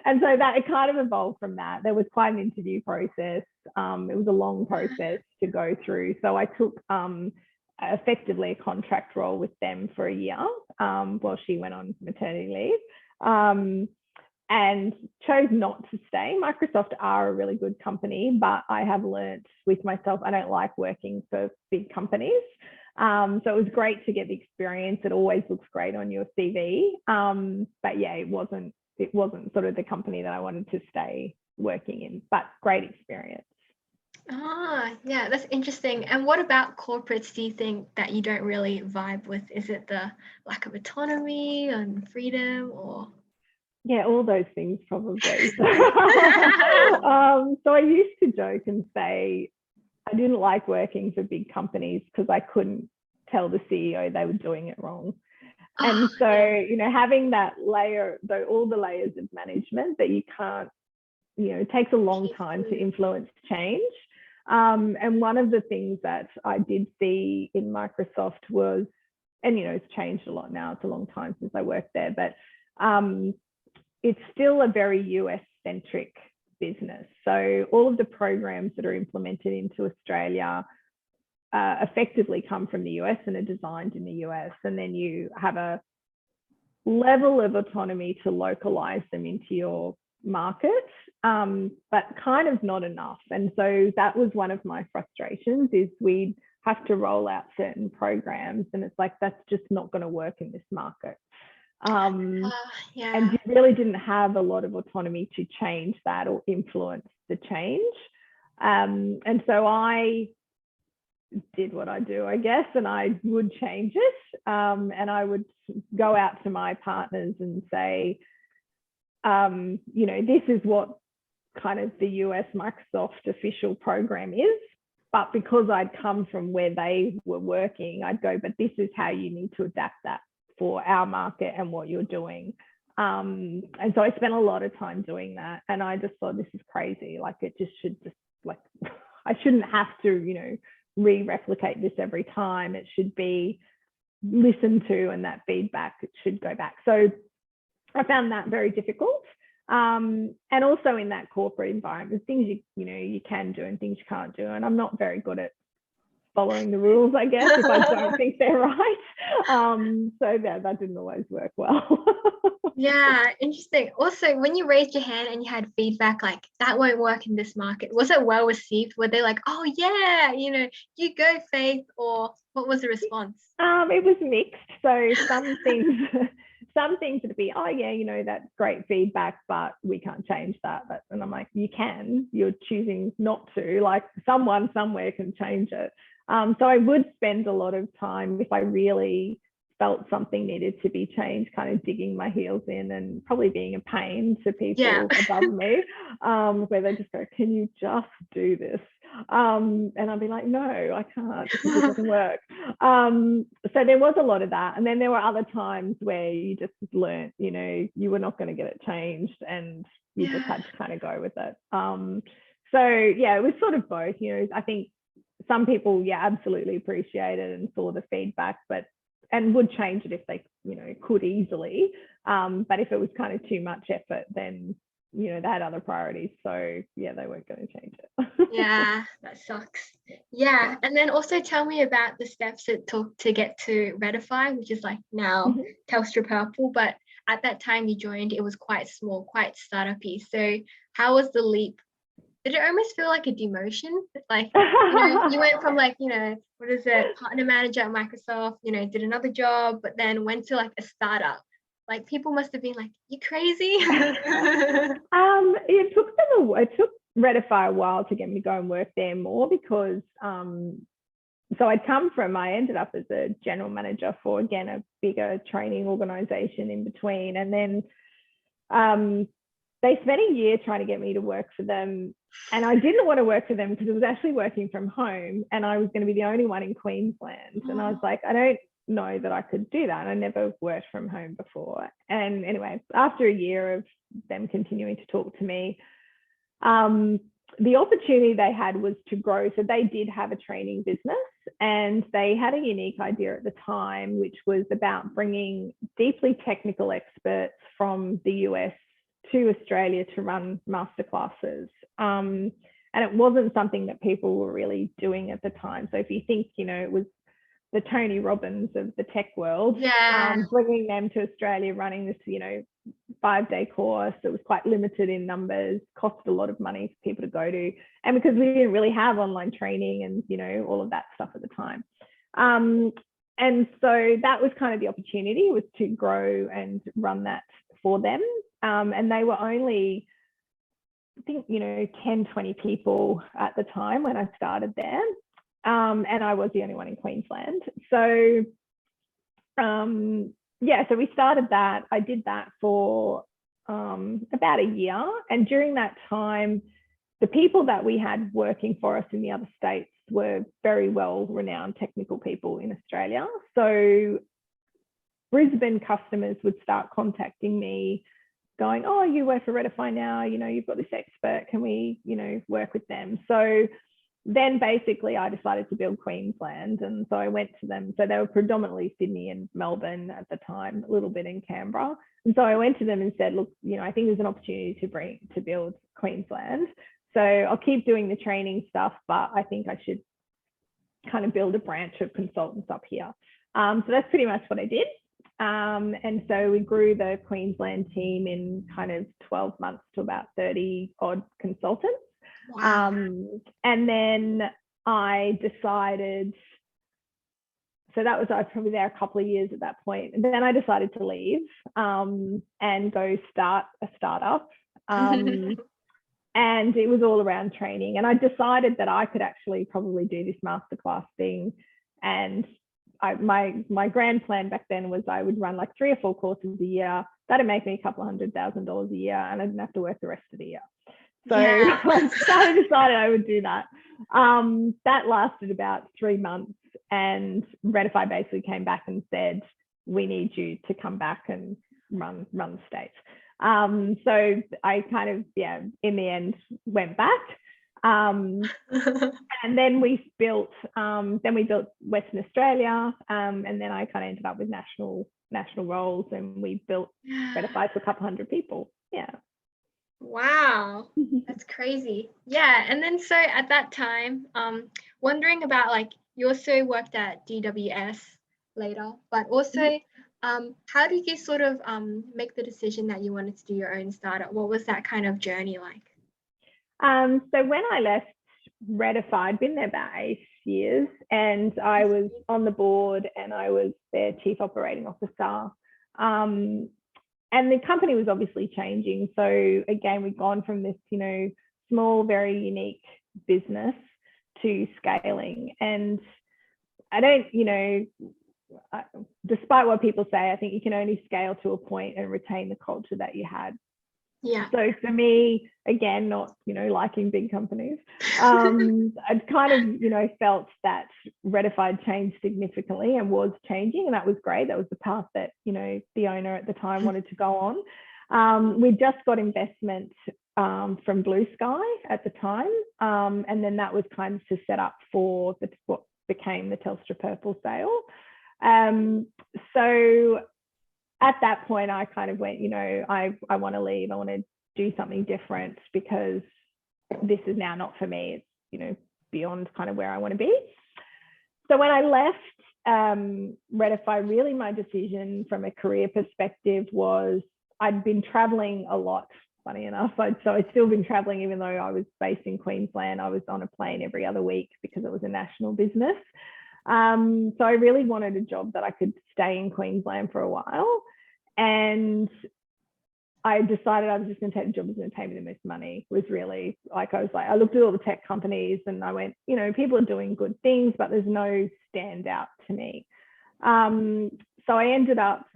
And so that it kind of evolved from that. There was quite an interview process. It was a long process to go through. So I took effectively a contract role with them for a year while she went on maternity leave. And chose not to stay. Microsoft are a really good company, but I have learned with myself, I don't like working for big companies. So it was great to get the experience. It always looks great on your CV. But yeah, it wasn't sort of the company that I wanted to stay working in, but great experience. Yeah, that's interesting. And what about corporates do you think that you don't really vibe with? Is it the lack of autonomy and freedom, or? Yeah, all those things probably. So I used to joke and say I didn't like working for big companies because I couldn't tell the CEO they were doing it wrong. And so, having that layer, though, all the layers of management that you can't, it takes a long time to influence change. And one of the things that I did see in Microsoft was, and, it's changed a lot now. It's a long time since I worked there, but it's still a very US-centric business. So all of the programs that are implemented into Australia effectively come from the US and are designed in the US. And then you have a level of autonomy to localize them into your market, but kind of not enough. And so that was one of my frustrations, is we'd have to roll out certain programs, and it's like, that's just not going to work in this market. And you really didn't have a lot of autonomy to change that or influence the change. And so I did what I do, I guess, and I would change it. And I would go out to my partners and say, this is what kind of the US Microsoft official program is. But because I'd come from where they were working, I'd go, but this is how you need to adapt that for our market and what you're doing. And so I spent a lot of time doing that, and I just thought, this is crazy. Like, it just should just like, I shouldn't have to, re-replicate this every time. It should be listened to, and that feedback, it should go back. So I found that very difficult. And also in that corporate environment, there's things you can do and things you can't do. And I'm not very good at following the rules, I guess, if I don't think they're right. So that didn't always work well. Yeah, interesting. Also, when you raised your hand and you had feedback like that won't work in this market, was it well received? Were they like, oh yeah, you go, Faith, or what was the response? It was mixed. So some things would be, oh yeah, that's great feedback, but we can't change that. And I'm like, you can. You're choosing not to. Like, someone somewhere can change it. So I would spend a lot of time, if I really felt something needed to be changed, kind of digging my heels in and probably being a pain to people above me, where they just go, can you just do this? And I'll be like, no, I can't, because it doesn't work. So there was a lot of that. And then there were other times where you just learned, you were not going to get it changed, and you just had to kind of go with it. So yeah, it was sort of both. I think some people, absolutely appreciated and saw the feedback, and would change it if they, could easily. But if it was kind of too much effort, then, they had other priorities. So yeah, they weren't going to change it. Yeah, that sucks. Yeah. And then also tell me about the steps it took to get to Redify, which is like now Telstra Purple. But at that time you joined, it was quite small, quite startup-y. So how was the leap? Did it almost feel like a demotion? Like, you went from like, what is it, partner manager at Microsoft, did another job, but then went to like a startup. Like, people must have been like, you crazy? It took Redify a while to get me to go and work there more, because so I ended up as a general manager for, again, a bigger training organization in between. And then they spent a year trying to get me to work for them. And I didn't want to work for them because it was actually working from home, and I was going to be the only one in Queensland. And I was like, I don't know that I could do that. I never worked from home before. And anyway, after a year of them continuing to talk to me, the opportunity they had was to grow. So they did have a training business, and they had a unique idea at the time, which was about bringing deeply technical experts from the US to Australia to run masterclasses. And it wasn't something that people were really doing at the time. So if you think, it was the Tony Robbins of the tech world, bringing them to Australia, running this, 5-day course. It was quite limited in numbers, cost a lot of money for people to go to. And because we didn't really have online training and, all of that stuff at the time. And so that was kind of the opportunity, was to grow and run that for them. And they were only, I think, 10, 20 people at the time when I started there. And I was the only one in Queensland. So, so we started that. I did that for about a year. And during that time, the people that we had working for us in the other states were very well-renowned technical people in Australia. So Brisbane customers would start contacting me going, oh, you work for Redify now, you've got this expert, can we, work with them? So then basically I decided to build Queensland. And so I went to them. So they were predominantly Sydney and Melbourne at the time, a little bit in Canberra. And so I went to them and said, look, I think there's an opportunity to build Queensland. So I'll keep doing the training stuff, but I think I should kind of build a branch of consultants up here. So that's pretty much what I did. And so we grew the Queensland team in kind of 12 months to about 30 odd consultants. Wow. And then I decided, so that was, I was probably there a couple of years at that point. And then I decided to leave and go start a startup. And it was all around training. And I decided that I could actually probably do this masterclass thing. And my grand plan back then was I would run like 3 or 4 courses a year. That'd make me a couple $100,000 a year, and I didn't have to work the rest of the year. So I decided I would do that. That lasted about 3 months, and Redify basically came back and said, we need you to come back and run the States. So I kind of, in the end went back. And then we built Western Australia, and then I kind of ended up with national roles, and we built Redify for a couple hundred people. Yeah. Wow, that's crazy. Yeah, and then so at that time, wondering about like you also worked at DWS later, but also how did you sort of make the decision that you wanted to do your own startup? What was that kind of journey like? So when I left Redify, I'd been there about 8 years, and I was on the board, and I was their chief operating officer. And the company was obviously changing. So again, we'd gone from this, small, very unique business to scaling. And I don't, despite what people say, I think you can only scale to a point and retain the culture that you had. Yeah. So for me, again, not, liking big companies, I'd kind of, felt that Redify changed significantly and was changing, and that was great. That was the path that, the owner at the time wanted to go on. We just got investment from Blue Sky at the time. And then that was kind of to set up for what became the Telstra Purple sale. So at that point, I kind of went, I want to leave. I want to do something different, because this is now not for me. It's, beyond kind of where I want to be. So when I left Redify, really my decision from a career perspective was I'd been traveling a lot, funny enough. So I'd still been traveling, even though I was based in Queensland. I was on a plane every other week because it was a national business. So I really wanted a job that I could stay in Queensland for a while. And I decided I was just going to take the job that's going to pay me the most money. Was really I looked at all the tech companies and I went, people are doing good things, but there's no standout to me. So I ended up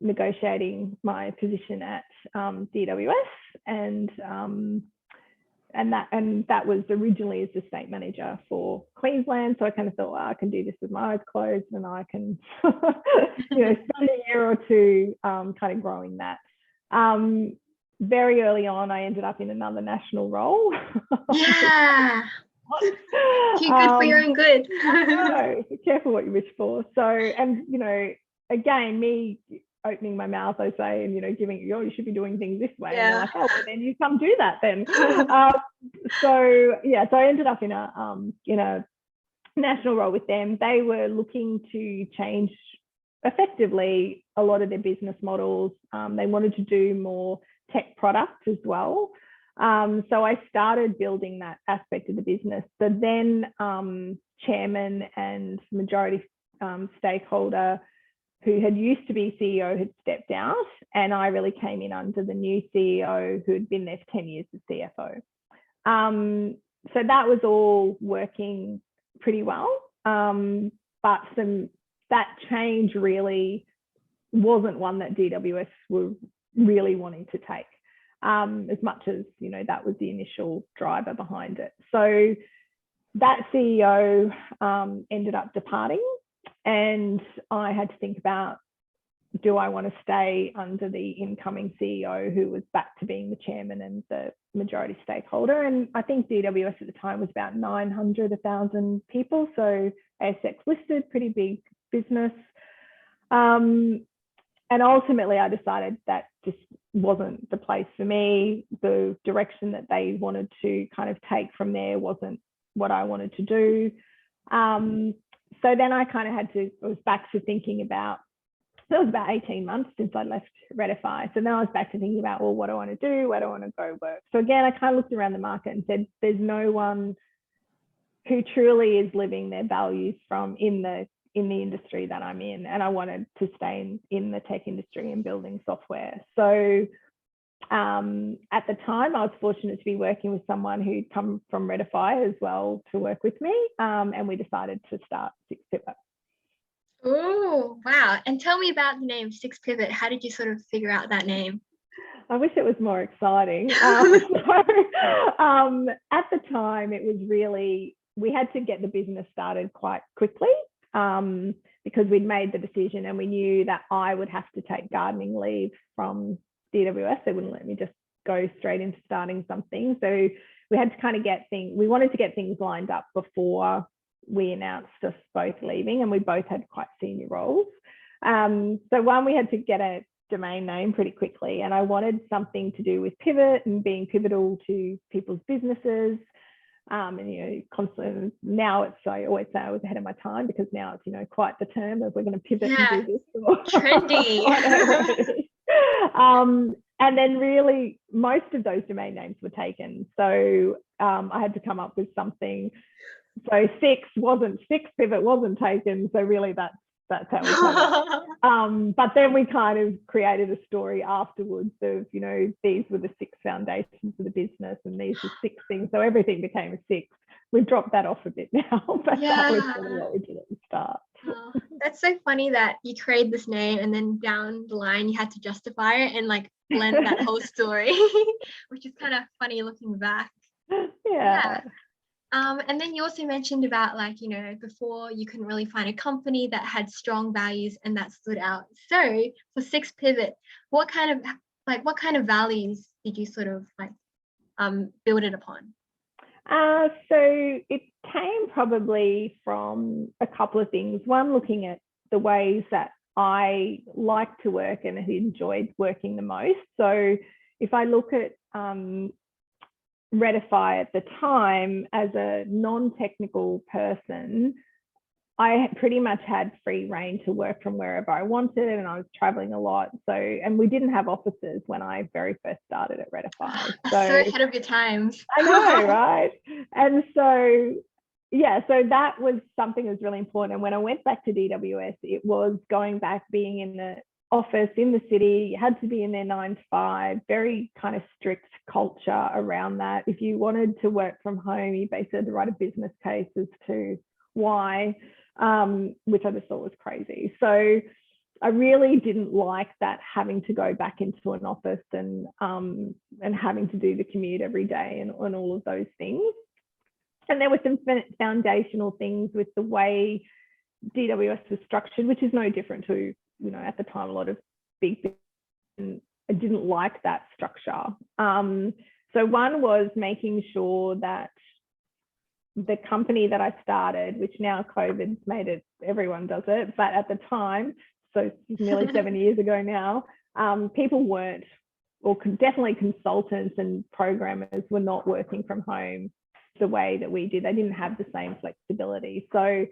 negotiating my position at DWS, and that was originally as the state manager for Queensland. So I kind of thought, well, I can do this with my eyes closed, and I can, spend a year or two kind of growing that. Very early on, I ended up in another national role. Yeah. Too good for your own good. I know. Be careful what you wish for. So, and again, me opening my mouth, I say, and giving, you should be doing things this way. Yeah. And like, oh, well, then you come do that then. So I ended up in a national role with them. They were looking to change effectively a lot of their business models. They wanted to do more tech products as well. So I started building that aspect of the business. But then chairman and majority stakeholder who had used to be CEO had stepped out, and I really came in under the new CEO who had been there for 10 years as CFO. So that was all working pretty well. But that change really wasn't one that DWS were really wanting to take, as much as, that was the initial driver behind it. So that CEO ended up departing, and I had to think about, do I want to stay under the incoming CEO who was back to being the chairman and the majority stakeholder? And I think DWS at the time was about 900, 1,000 people. So ASX listed, pretty big business. And ultimately, I decided that just wasn't the place for me. The direction that they wanted to kind of take from there wasn't what I wanted to do. So then I kind of I was back to thinking about, it was about 18 months since I left Redify. So then I was back to thinking about, well, what do I want to do? Where do I want to go work? So again, I kind of looked around the market and said, there's no one who truly is living their values from in the industry that I'm in. And I wanted to stay in the tech industry and building software. So at the time, I was fortunate to be working with someone who'd come from Redify as well to work with me. And we decided to start SixPivot. Oh, wow. And tell me about the name SixPivot. How did you sort of figure out that name? I wish it was more exciting. At the time, it was really, we had to get the business started quite quickly. because we'd made the decision and we knew that I would have to take gardening leave from DWS. They wouldn't let me just go straight into starting something. So we had to kind of we wanted to get things lined up before we announced us both leaving, and we both had quite senior roles. So one, we had to get a domain name pretty quickly, and I wanted something to do with pivot and being pivotal to people's businesses. And constantly now I always say I was ahead of my time, because now it's quite the term of we're going to pivot and do this. Trendy. And then really most of those domain names were taken. So I had to come up with something. So SixPivot wasn't taken. So really that's how we got it. But then we kind of created a story afterwards of, these were the 6 foundations of the business and these are 6 things. So everything became a 6. We've dropped that off a bit now, but that was really what we did at the start. Oh, that's so funny that you created this name and then down the line you had to justify it and like blend that whole story, which is kind of funny looking back. Yeah. And then you also mentioned about before you couldn't really find a company that had strong values and that stood out. So for SixPivot, what kind of values did you sort of build it upon? So it came probably from a couple of things. One, looking at the ways that I like to work and have enjoyed working the most. So if I look at Redify at the time, as a non-technical person, I pretty much had free reign to work from wherever I wanted, and I was traveling a lot. So, and we didn't have offices when I very first started at Redify. So ahead of your times. I know, right? And so, so that was something that was really important. And when I went back to DWS, it was going back, being in the office in the city. You had to be in there 9 to 5, very kind of strict culture around that. If you wanted to work from home, you basically had to write a business case as to why, which I just thought was crazy. So I really didn't like that, having to go back into an office and having to do the commute every day and all of those things. And there were some foundational things with the way DWS was structured, which is no different to, at the time, a lot of big business. I didn't like that structure. So one was making sure that the company that I started, which now COVID's made it, everyone does it, but at the time, so nearly 7 years ago now, people weren't, or definitely consultants and programmers were not working from home the way that we did. They didn't have the same flexibility. So,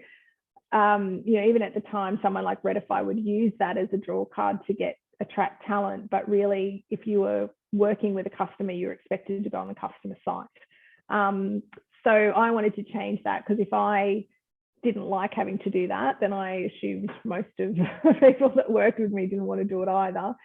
even at the time, someone like Redify would use that as a draw card to attract talent. But really, if you were working with a customer, you were expected to go on the customer site. So I wanted to change that, because if I didn't like having to do that, then I assumed most of the people that worked with me didn't want to do it either.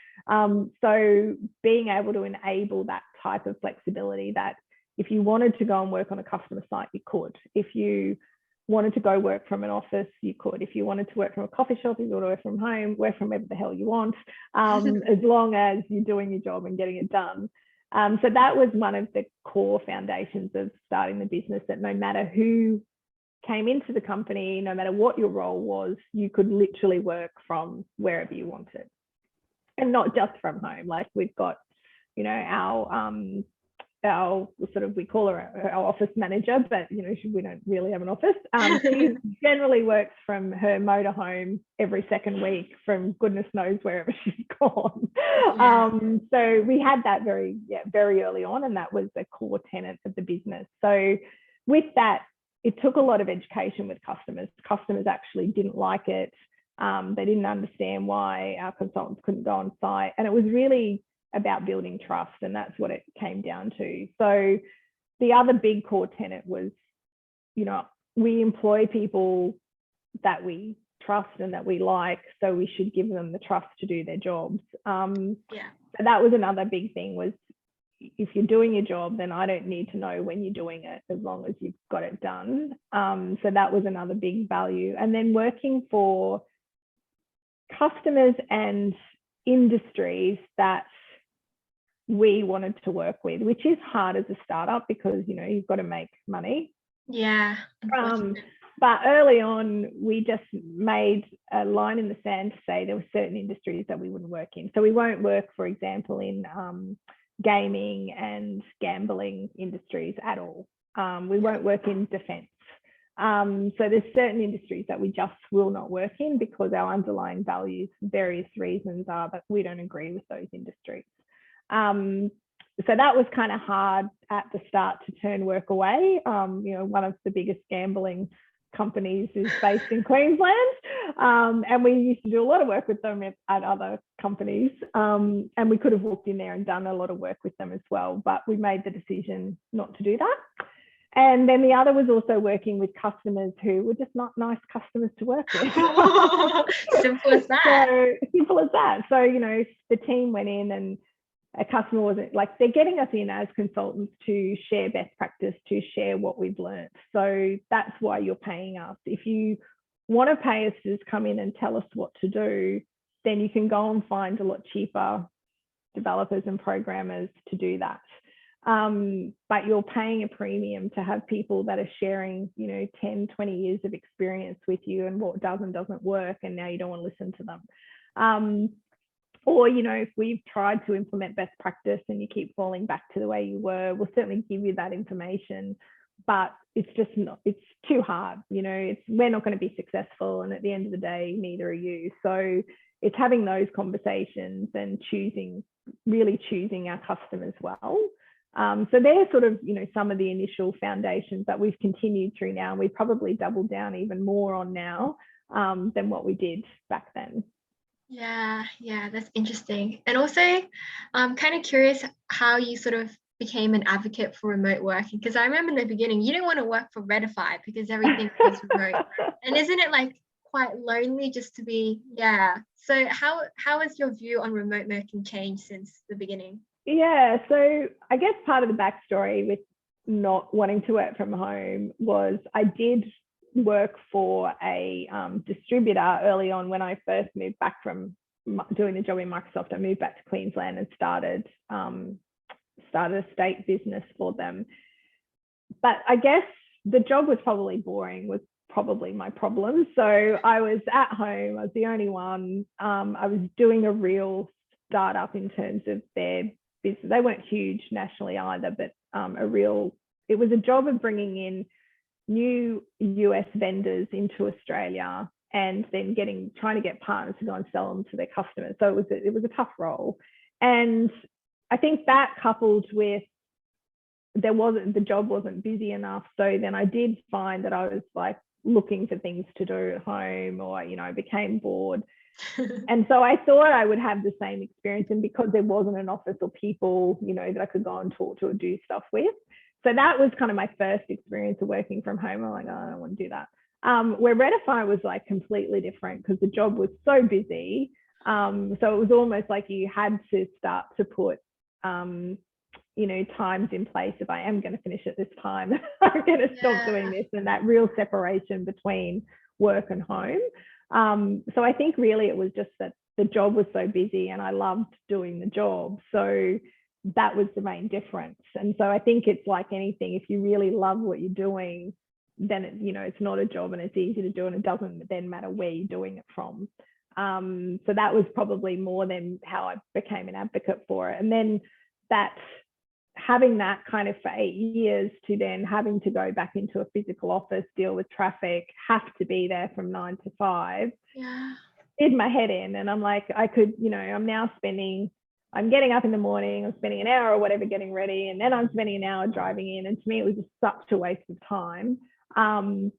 So being able to enable that type of flexibility, that if you wanted to go and work on a customer site, you could. If you wanted to go work from an office, you could. If you wanted to work from a coffee shop, you could work from home, work from wherever the hell you want, as long as you're doing your job and getting it done. So that was one of the core foundations of starting the business, that no matter who came into the company, no matter what your role was, you could literally work from wherever you wanted, and not just from home. Like, we've got, our sort of, we call her our office manager, but we don't really have an office. She generally works from her motorhome every second week, from goodness knows wherever she's gone. So we had that very early on, and that was a core tenet of the business. So with that, it took a lot of education with customers. Customers actually didn't like it. They didn't understand why our consultants couldn't go on site, and it was really about building trust, and that's what it came down to. So the other big core tenet was, we employ people that we trust and that we like, so we should give them the trust to do their jobs. So that was another big thing, was if you're doing your job, then I don't need to know when you're doing it, as long as you've got it done. So that was another big value. And then working for customers and industries that we wanted to work with, which is hard as a startup, because you've got to make money. But early on, we just made a line in the sand to say there were certain industries that we wouldn't work in. So we won't work, for example, in gaming and gambling industries at all. We won't work in defense. So there's certain industries that we just will not work in because our underlying values, various reasons, are that we don't agree with those industries. So that was kind of hard at the start to turn work away. One of the biggest gambling companies is based in Queensland, and we used to do a lot of work with them at other companies, and we could have walked in there and done a lot of work with them as well, but we made the decision not to do that. And then the other was also working with customers who were just not nice customers to work with. Simple as that. So simple as that. So, the team went in and a customer wasn't like, they're getting us in as consultants to share best practice, to share what we've learned. So that's why you're paying us. If you want to pay us to just come in and tell us what to do, then you can go and find a lot cheaper developers and programmers to do that. But you're paying a premium to have people that are sharing, 10, 20 years of experience with you and what does and doesn't work, and now you don't want to listen to them. Or, if we've tried to implement best practice and you keep falling back to the way you were, we'll certainly give you that information, but it's just not, it's too hard. We're not going to be successful. And at the end of the day, neither are you. So it's having those conversations and really choosing our customers well. So they're sort of, some of the initial foundations that we've continued through now. And we probably doubled down even more on now than what we did back then. Yeah, that's interesting. And also, I'm kind of curious how you sort of became an advocate for remote working, because I remember in the beginning you didn't want to work for Redify because everything was remote. And isn't it like quite lonely just to be, So how has your view on remote working changed since the beginning? Yeah, so I guess part of the backstory with not wanting to work from home was I did work for a distributor early on when I first moved back from doing the job in Microsoft. I moved back to Queensland and started a state business for them. But I guess the job was probably boring, was probably my problem. So I was at home, I was the only one. I was doing a real startup in terms of their business. They weren't huge nationally either, but it was a job of bringing in new US vendors into Australia and then trying to get partners to go and sell them to their customers. So it was a tough role. And I think that coupled with the job wasn't busy enough. So then I did find that I was like looking for things to do at home, or, I became bored. And so I thought I would have the same experience. And because there wasn't an office or people, that I could go and talk to or do stuff with. So that was kind of my first experience of working from home. I'm like, oh, I don't want to do that. Where Redify was like completely different because the job was so busy. So it was almost like you had to start to put, times in place. If I am going to finish at this time, I'm going to stop doing this, and that real separation between work and home. So I think really it was just that the job was so busy and I loved doing the job. So that was the main difference. And so I think it's like anything, if you really love what you're doing, then it's not a job and it's easy to do, and it doesn't then matter where you're doing it from. So that was probably more than how I became an advocate for it. And then having that kind of for 8 years to then having to go back into a physical office, deal with traffic, have to be there from 9 to 5, did my head in. And I'm like, I'm getting up in the morning, I'm spending an hour or whatever getting ready, and then I'm spending an hour driving in. And to me, it was just such a waste of time. And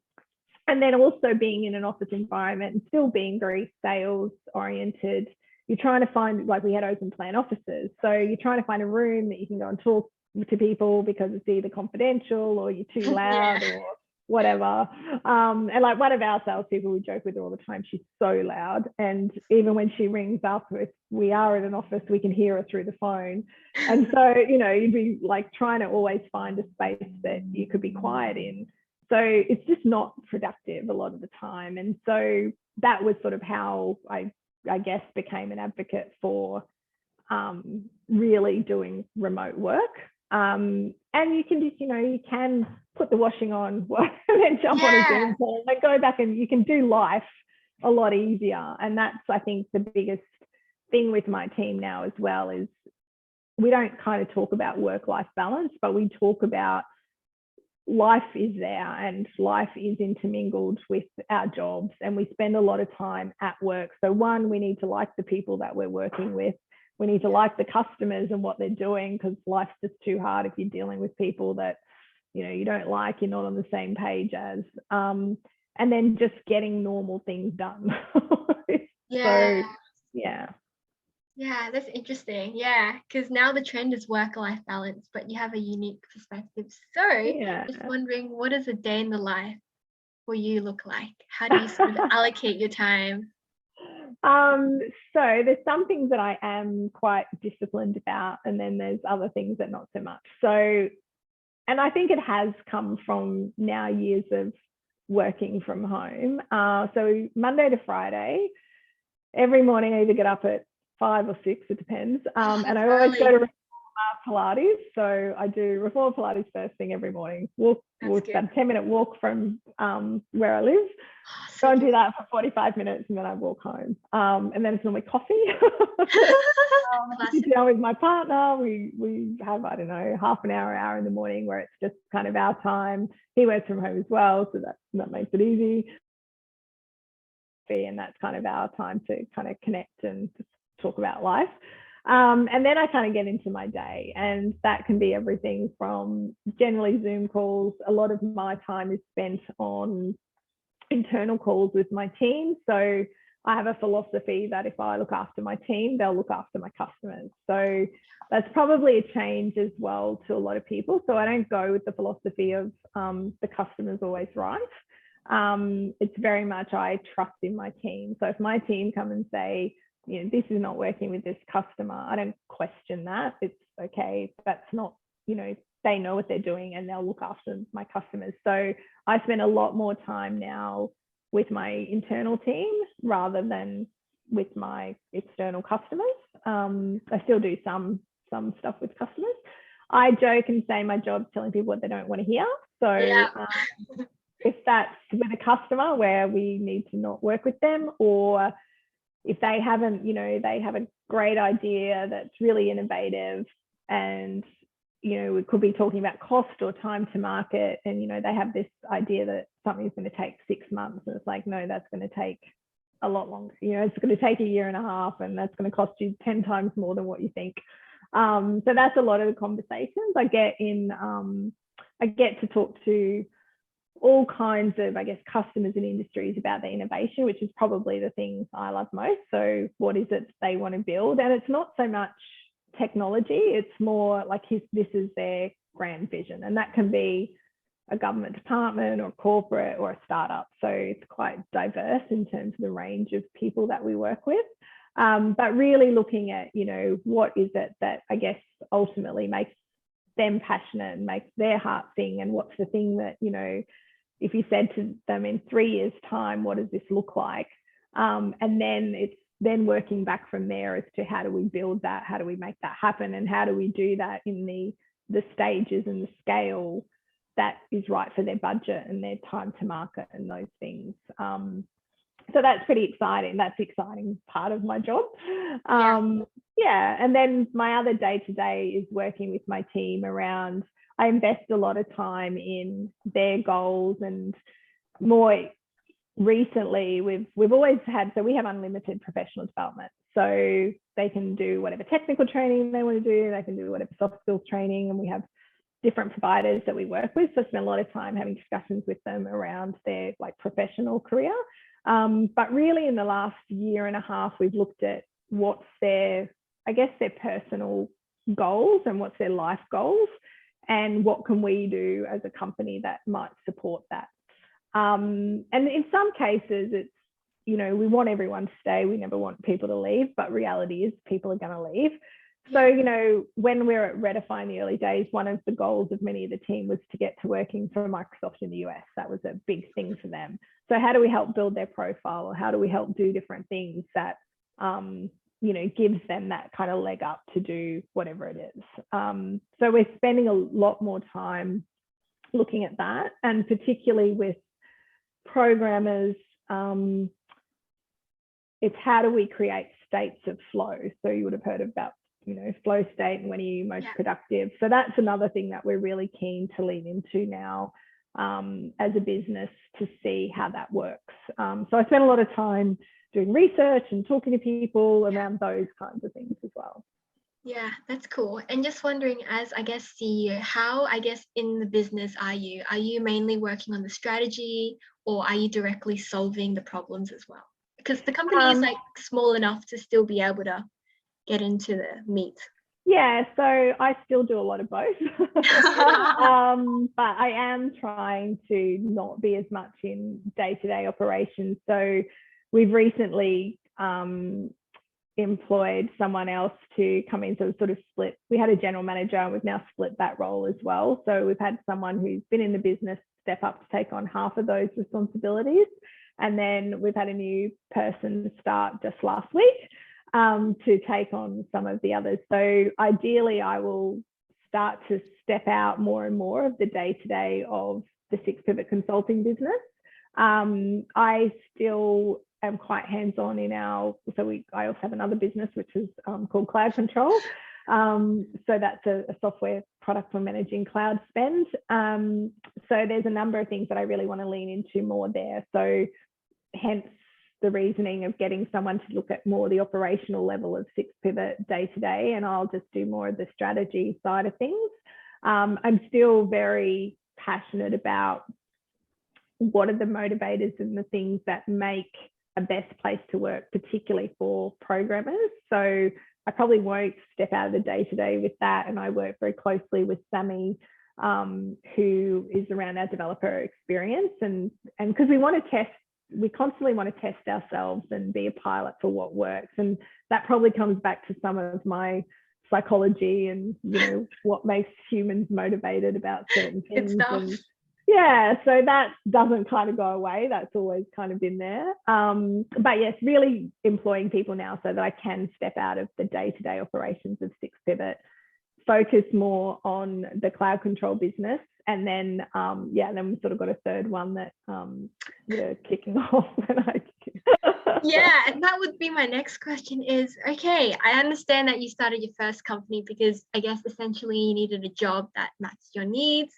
then also being in an office environment and still being very sales oriented, you're trying to find, like we had open plan offices. So you're trying to find a room that you can go and talk to people because it's either confidential or you're too loud or whatever. And like one of our salespeople, we joke with her all the time, she's so loud. And even when she rings up, if we are in an office, we can hear her through the phone. And so, you'd be like trying to always find a space that you could be quiet in. So it's just not productive a lot of the time. And so that was sort of how I guess became an advocate for really doing remote work. and you can just, you can put the washing on and then jump on a Yeah. Zoom call and go back, and you can do life a lot easier. And that's, I think, the biggest thing with my team now as well, is we don't kind of talk about work-life balance, but we talk about life is there, and life is intermingled with our jobs, and we spend a lot of time at work. So one, we need to like the people that we're working with. We need to like the customers and what they're doing, because life's just too hard if you're dealing with people that, you don't like, you're not on the same page as. And then just getting normal things done. Yeah. So, yeah. Yeah, that's interesting. Yeah, because now the trend is work-life balance, but you have a unique perspective. So, Yeah. just wondering, what does a day in the life for you look like? How do you sort of allocate your time? So there's some things that I am quite disciplined about, and then there's other things that not so much. So, and I think it has come from now years of working from home. So Monday to Friday, every morning I either get up at 5 or 6, it depends. And I always go to Pilates. So I do Reformer Pilates first thing every morning. Walk about a 10-minute walk from where I live. Go and do that for 45 minutes, and then I walk home. And then it's normally coffee. Sit down with my partner. We have, I don't know, half an hour in the morning where it's just kind of our time. He works from home as well, so that makes it easy. And that's kind of our time to kind of connect and talk about life. And then I kind of get into my day, and that can be everything from generally Zoom calls. A lot of my time is spent on internal calls with my team. So I have a philosophy that if I look after my team, they'll look after my customers. So that's probably a change as well to a lot of people. So I don't go with the philosophy of the customer's always right. It's very much, I trust in my team. So if my team come and say, this is not working with this customer, I don't question that. It's okay. That's not, they know what they're doing, and they'll look after my customers. So I spend a lot more time now with my internal team rather than with my external customers. I still do some stuff with customers. I joke and say my job's telling people what they don't want to hear. So if that's with a customer where we need to not work with them, or if they haven't, they have a great idea that's really innovative, and we could be talking about cost or time to market, and they have this idea that something's going to take 6 months, and it's like, no, that's going to take a lot longer. It's going to take 1.5 years, and that's going to cost you 10 times more than what you think. So that's a lot of the conversations I get in. I get to talk to all kinds of, I guess, customers and industries about their innovation, which is probably the things I love most. So what is it they want to build? And it's not so much technology, it's more like this is their grand vision, and that can be a government department or corporate or a startup. So it's quite diverse in terms of the range of people that we work with. But really looking at, what is it that I guess ultimately makes them passionate and makes their heart sing, and what's the thing that, if you said to them in 3 years' time, what does this look like? And then it's then working back from there as to how do we build that, how do we make that happen, and how do we do that in the stages and the scale that is right for their budget and their time to market and those things. So that's pretty exciting. That's the exciting part of my job. And then my other day-to-day is working with my team around, I invest a lot of time in their goals, and more recently we've always had, so we have unlimited professional development. So they can do whatever technical training they want to do, they can do whatever soft skills training, and we have different providers that we work with. So I spend a lot of time having discussions with them around their professional career. But really in the last 1.5 years, we've looked at what's their personal goals and what's their life goals, and what can we do as a company that might support that. And in some cases, it's, we want everyone to stay. We never want people to leave, but reality is people are going to leave. So, when we were at Redify in the early days, one of the goals of many of the team was to get to working for Microsoft in the US. That was a big thing for them. So how do we help build their profile, or how do we help do different things that gives them that kind of leg up to do whatever it is. So we're spending a lot more time looking at that, and particularly with programmers, it's how do we create states of flow? So you would have heard about, flow state and when are you most productive. So that's another thing that we're really keen to lean into now as a business to see how that works. So I spent a lot of time doing research and talking to people around those kinds of things as well. Yeah, that's cool. And just wondering, as I guess CEO, how in the business are you? Are you mainly working on the strategy, or are you directly solving the problems as well? Because the company is like small enough to still be able to get into the meat. Yeah, so I still do a lot of both. But I am trying to not be as much in day-to-day operations. So we've recently employed someone else to come in, so sort of split. We had a general manager and we've now split that role as well. So we've had someone who's been in the business step up to take on half of those responsibilities. And then we've had a new person start just last week to take on some of the others. So ideally, I will start to step out more and more of the day-to-day of the SixPivot consulting business. I still am quite hands-on in I also have another business which is called Cloud Control. So that's a software product for managing cloud spend. So there's a number of things that I really want to lean into more there. So hence the reasoning of getting someone to look at more the operational level of SixPivot day to day, and I'll just do more of the strategy side of things. I'm still very passionate about what are the motivators and the things that make a best place to work, particularly for programmers. So I probably won't step out of the day-to-day with that. And I work very closely with Sammy, who is around our developer experience. And because we constantly want to test ourselves and be a pilot for what works. And that probably comes back to some of my psychology and, what makes humans motivated about certain things. Yeah, so that doesn't kind of go away. That's always kind of been there. But yes, really employing people now so that I can step out of the day-to-day operations of SixPivot, focus more on the cloud control business. And then, then we've sort of got a third one that we're kicking off. Yeah, and that would be my next question is, okay, I understand that you started your first company because I guess essentially you needed a job that matched your needs.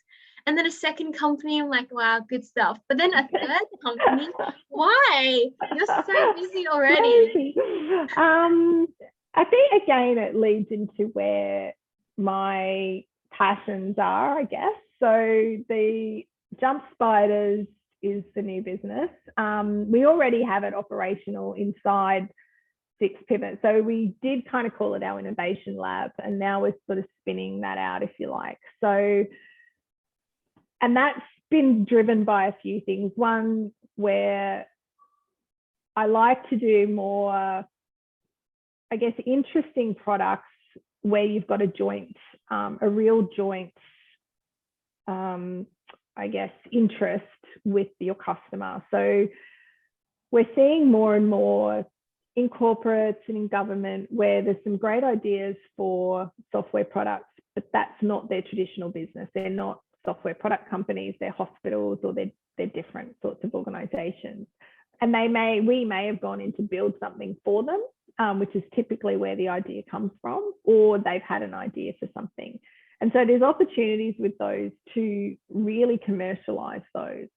And then a second company, I'm like, wow, good stuff. But then a third company, why? You're so busy already. I think, again, it leads into where my passions are, I guess. So the Jump Spiders is the new business. We already have it operational inside SixPivot. So we did kind of call it our innovation lab, and now we're sort of spinning that out, if you like. So, and that's been driven by a few things. One, where I like to do more, I guess, interesting products where you've got a real joint, I guess, interest with your customer. So we're seeing more and more in corporates and in government where there's some great ideas for software products, but that's not their traditional business. They're not software product companies, they're hospitals, or they're different sorts of organizations. And we may have gone in to build something for them, which is typically where the idea comes from, or they've had an idea for something. And so there's opportunities with those to really commercialize those.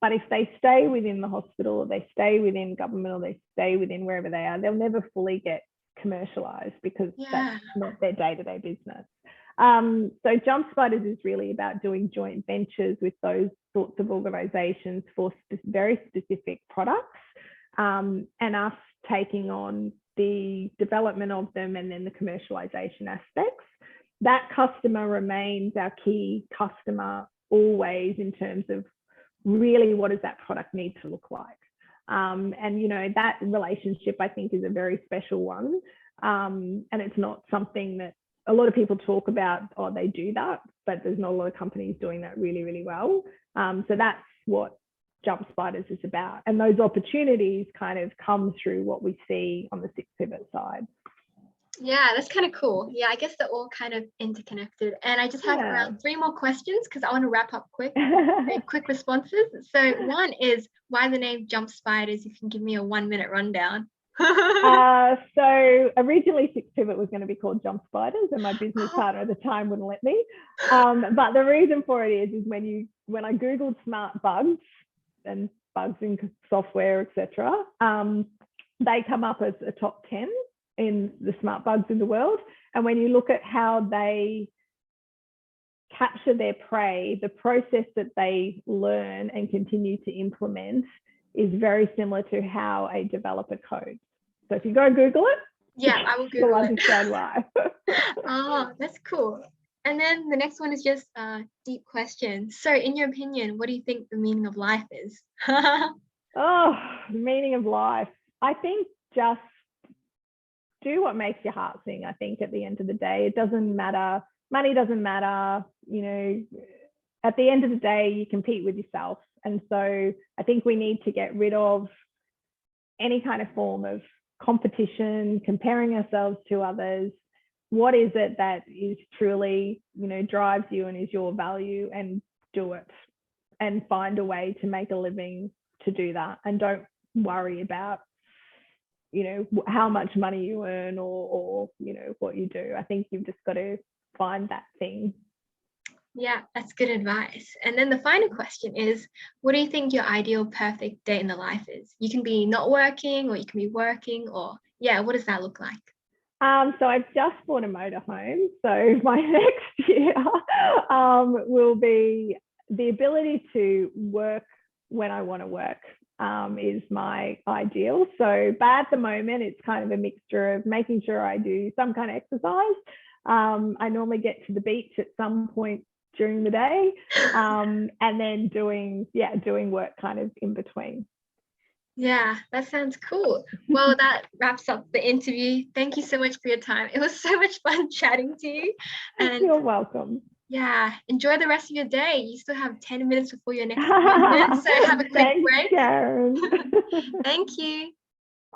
But if they stay within the hospital, or they stay within government, or they stay within wherever they are, they'll never fully get commercialized because that's not their day-to-day business. So Jump Spiders is really about doing joint ventures with those sorts of organizations for very specific products, and us taking on the development of them and then the commercialization aspects. That customer remains our key customer always, in terms of really what does that product need to look like. And that relationship, I think, is a very special one. And it's not something that a lot of people talk about, oh, they do that, but there's not a lot of companies doing that really, really well. So that's what Jump Spiders is about. And those opportunities kind of come through what we see on the SixPivot side. Yeah, that's kind of cool. Yeah, I guess they're all kind of interconnected. And I just have Yeah. around 3 more questions because I want to wrap up quick. Quick responses. So one is why the name Jump Spiders? You can give me a 1-minute rundown. So originally SixPivot was going to be called Jump Spiders, and my business partner at the time wouldn't let me. But the reason for it is when I googled smart bugs and bugs in software, etc., they come up as a top 10 in the smart bugs in the world. And when you look at how they capture their prey, the process that they learn and continue to implement is very similar to how a developer codes. So if you go Google it, yeah, I will Google you'll it. understand why. Oh, that's cool. And then the next one is just a deep question. So in your opinion, what do you think the meaning of life is? Oh, the meaning of life. I think just do what makes your heart sing. I think at the end of the day, it doesn't matter. Money doesn't matter. You know, at the end of the day, you compete with yourself. And so I think we need to get rid of any kind of form of competition, comparing ourselves to others. What is it that is truly, you know, drives you and is your value, and do it and find a way to make a living to do that. And don't worry about, you know, how much money you earn or you know, what you do. I think you've just got to find that thing. Yeah, that's good advice. And then the final question is, what do you think your ideal perfect day in the life is? You can be not working or you can be working, or yeah, what does that look like? So I've just bought a motorhome. So my next year will be the ability to work when I want to work. Is my ideal. So, but at the moment, it's kind of a mixture of making sure I do some kind of exercise. I normally get to the beach at some point during the day, and then doing work kind of in between. Yeah, that sounds cool. Well, that wraps up the interview. Thank you so much for your time. It was so much fun chatting to you. And you're welcome. Yeah, enjoy the rest of your day. You still have 10 minutes before your next appointment, so have a quick Thanks, break. Karen. Thank you.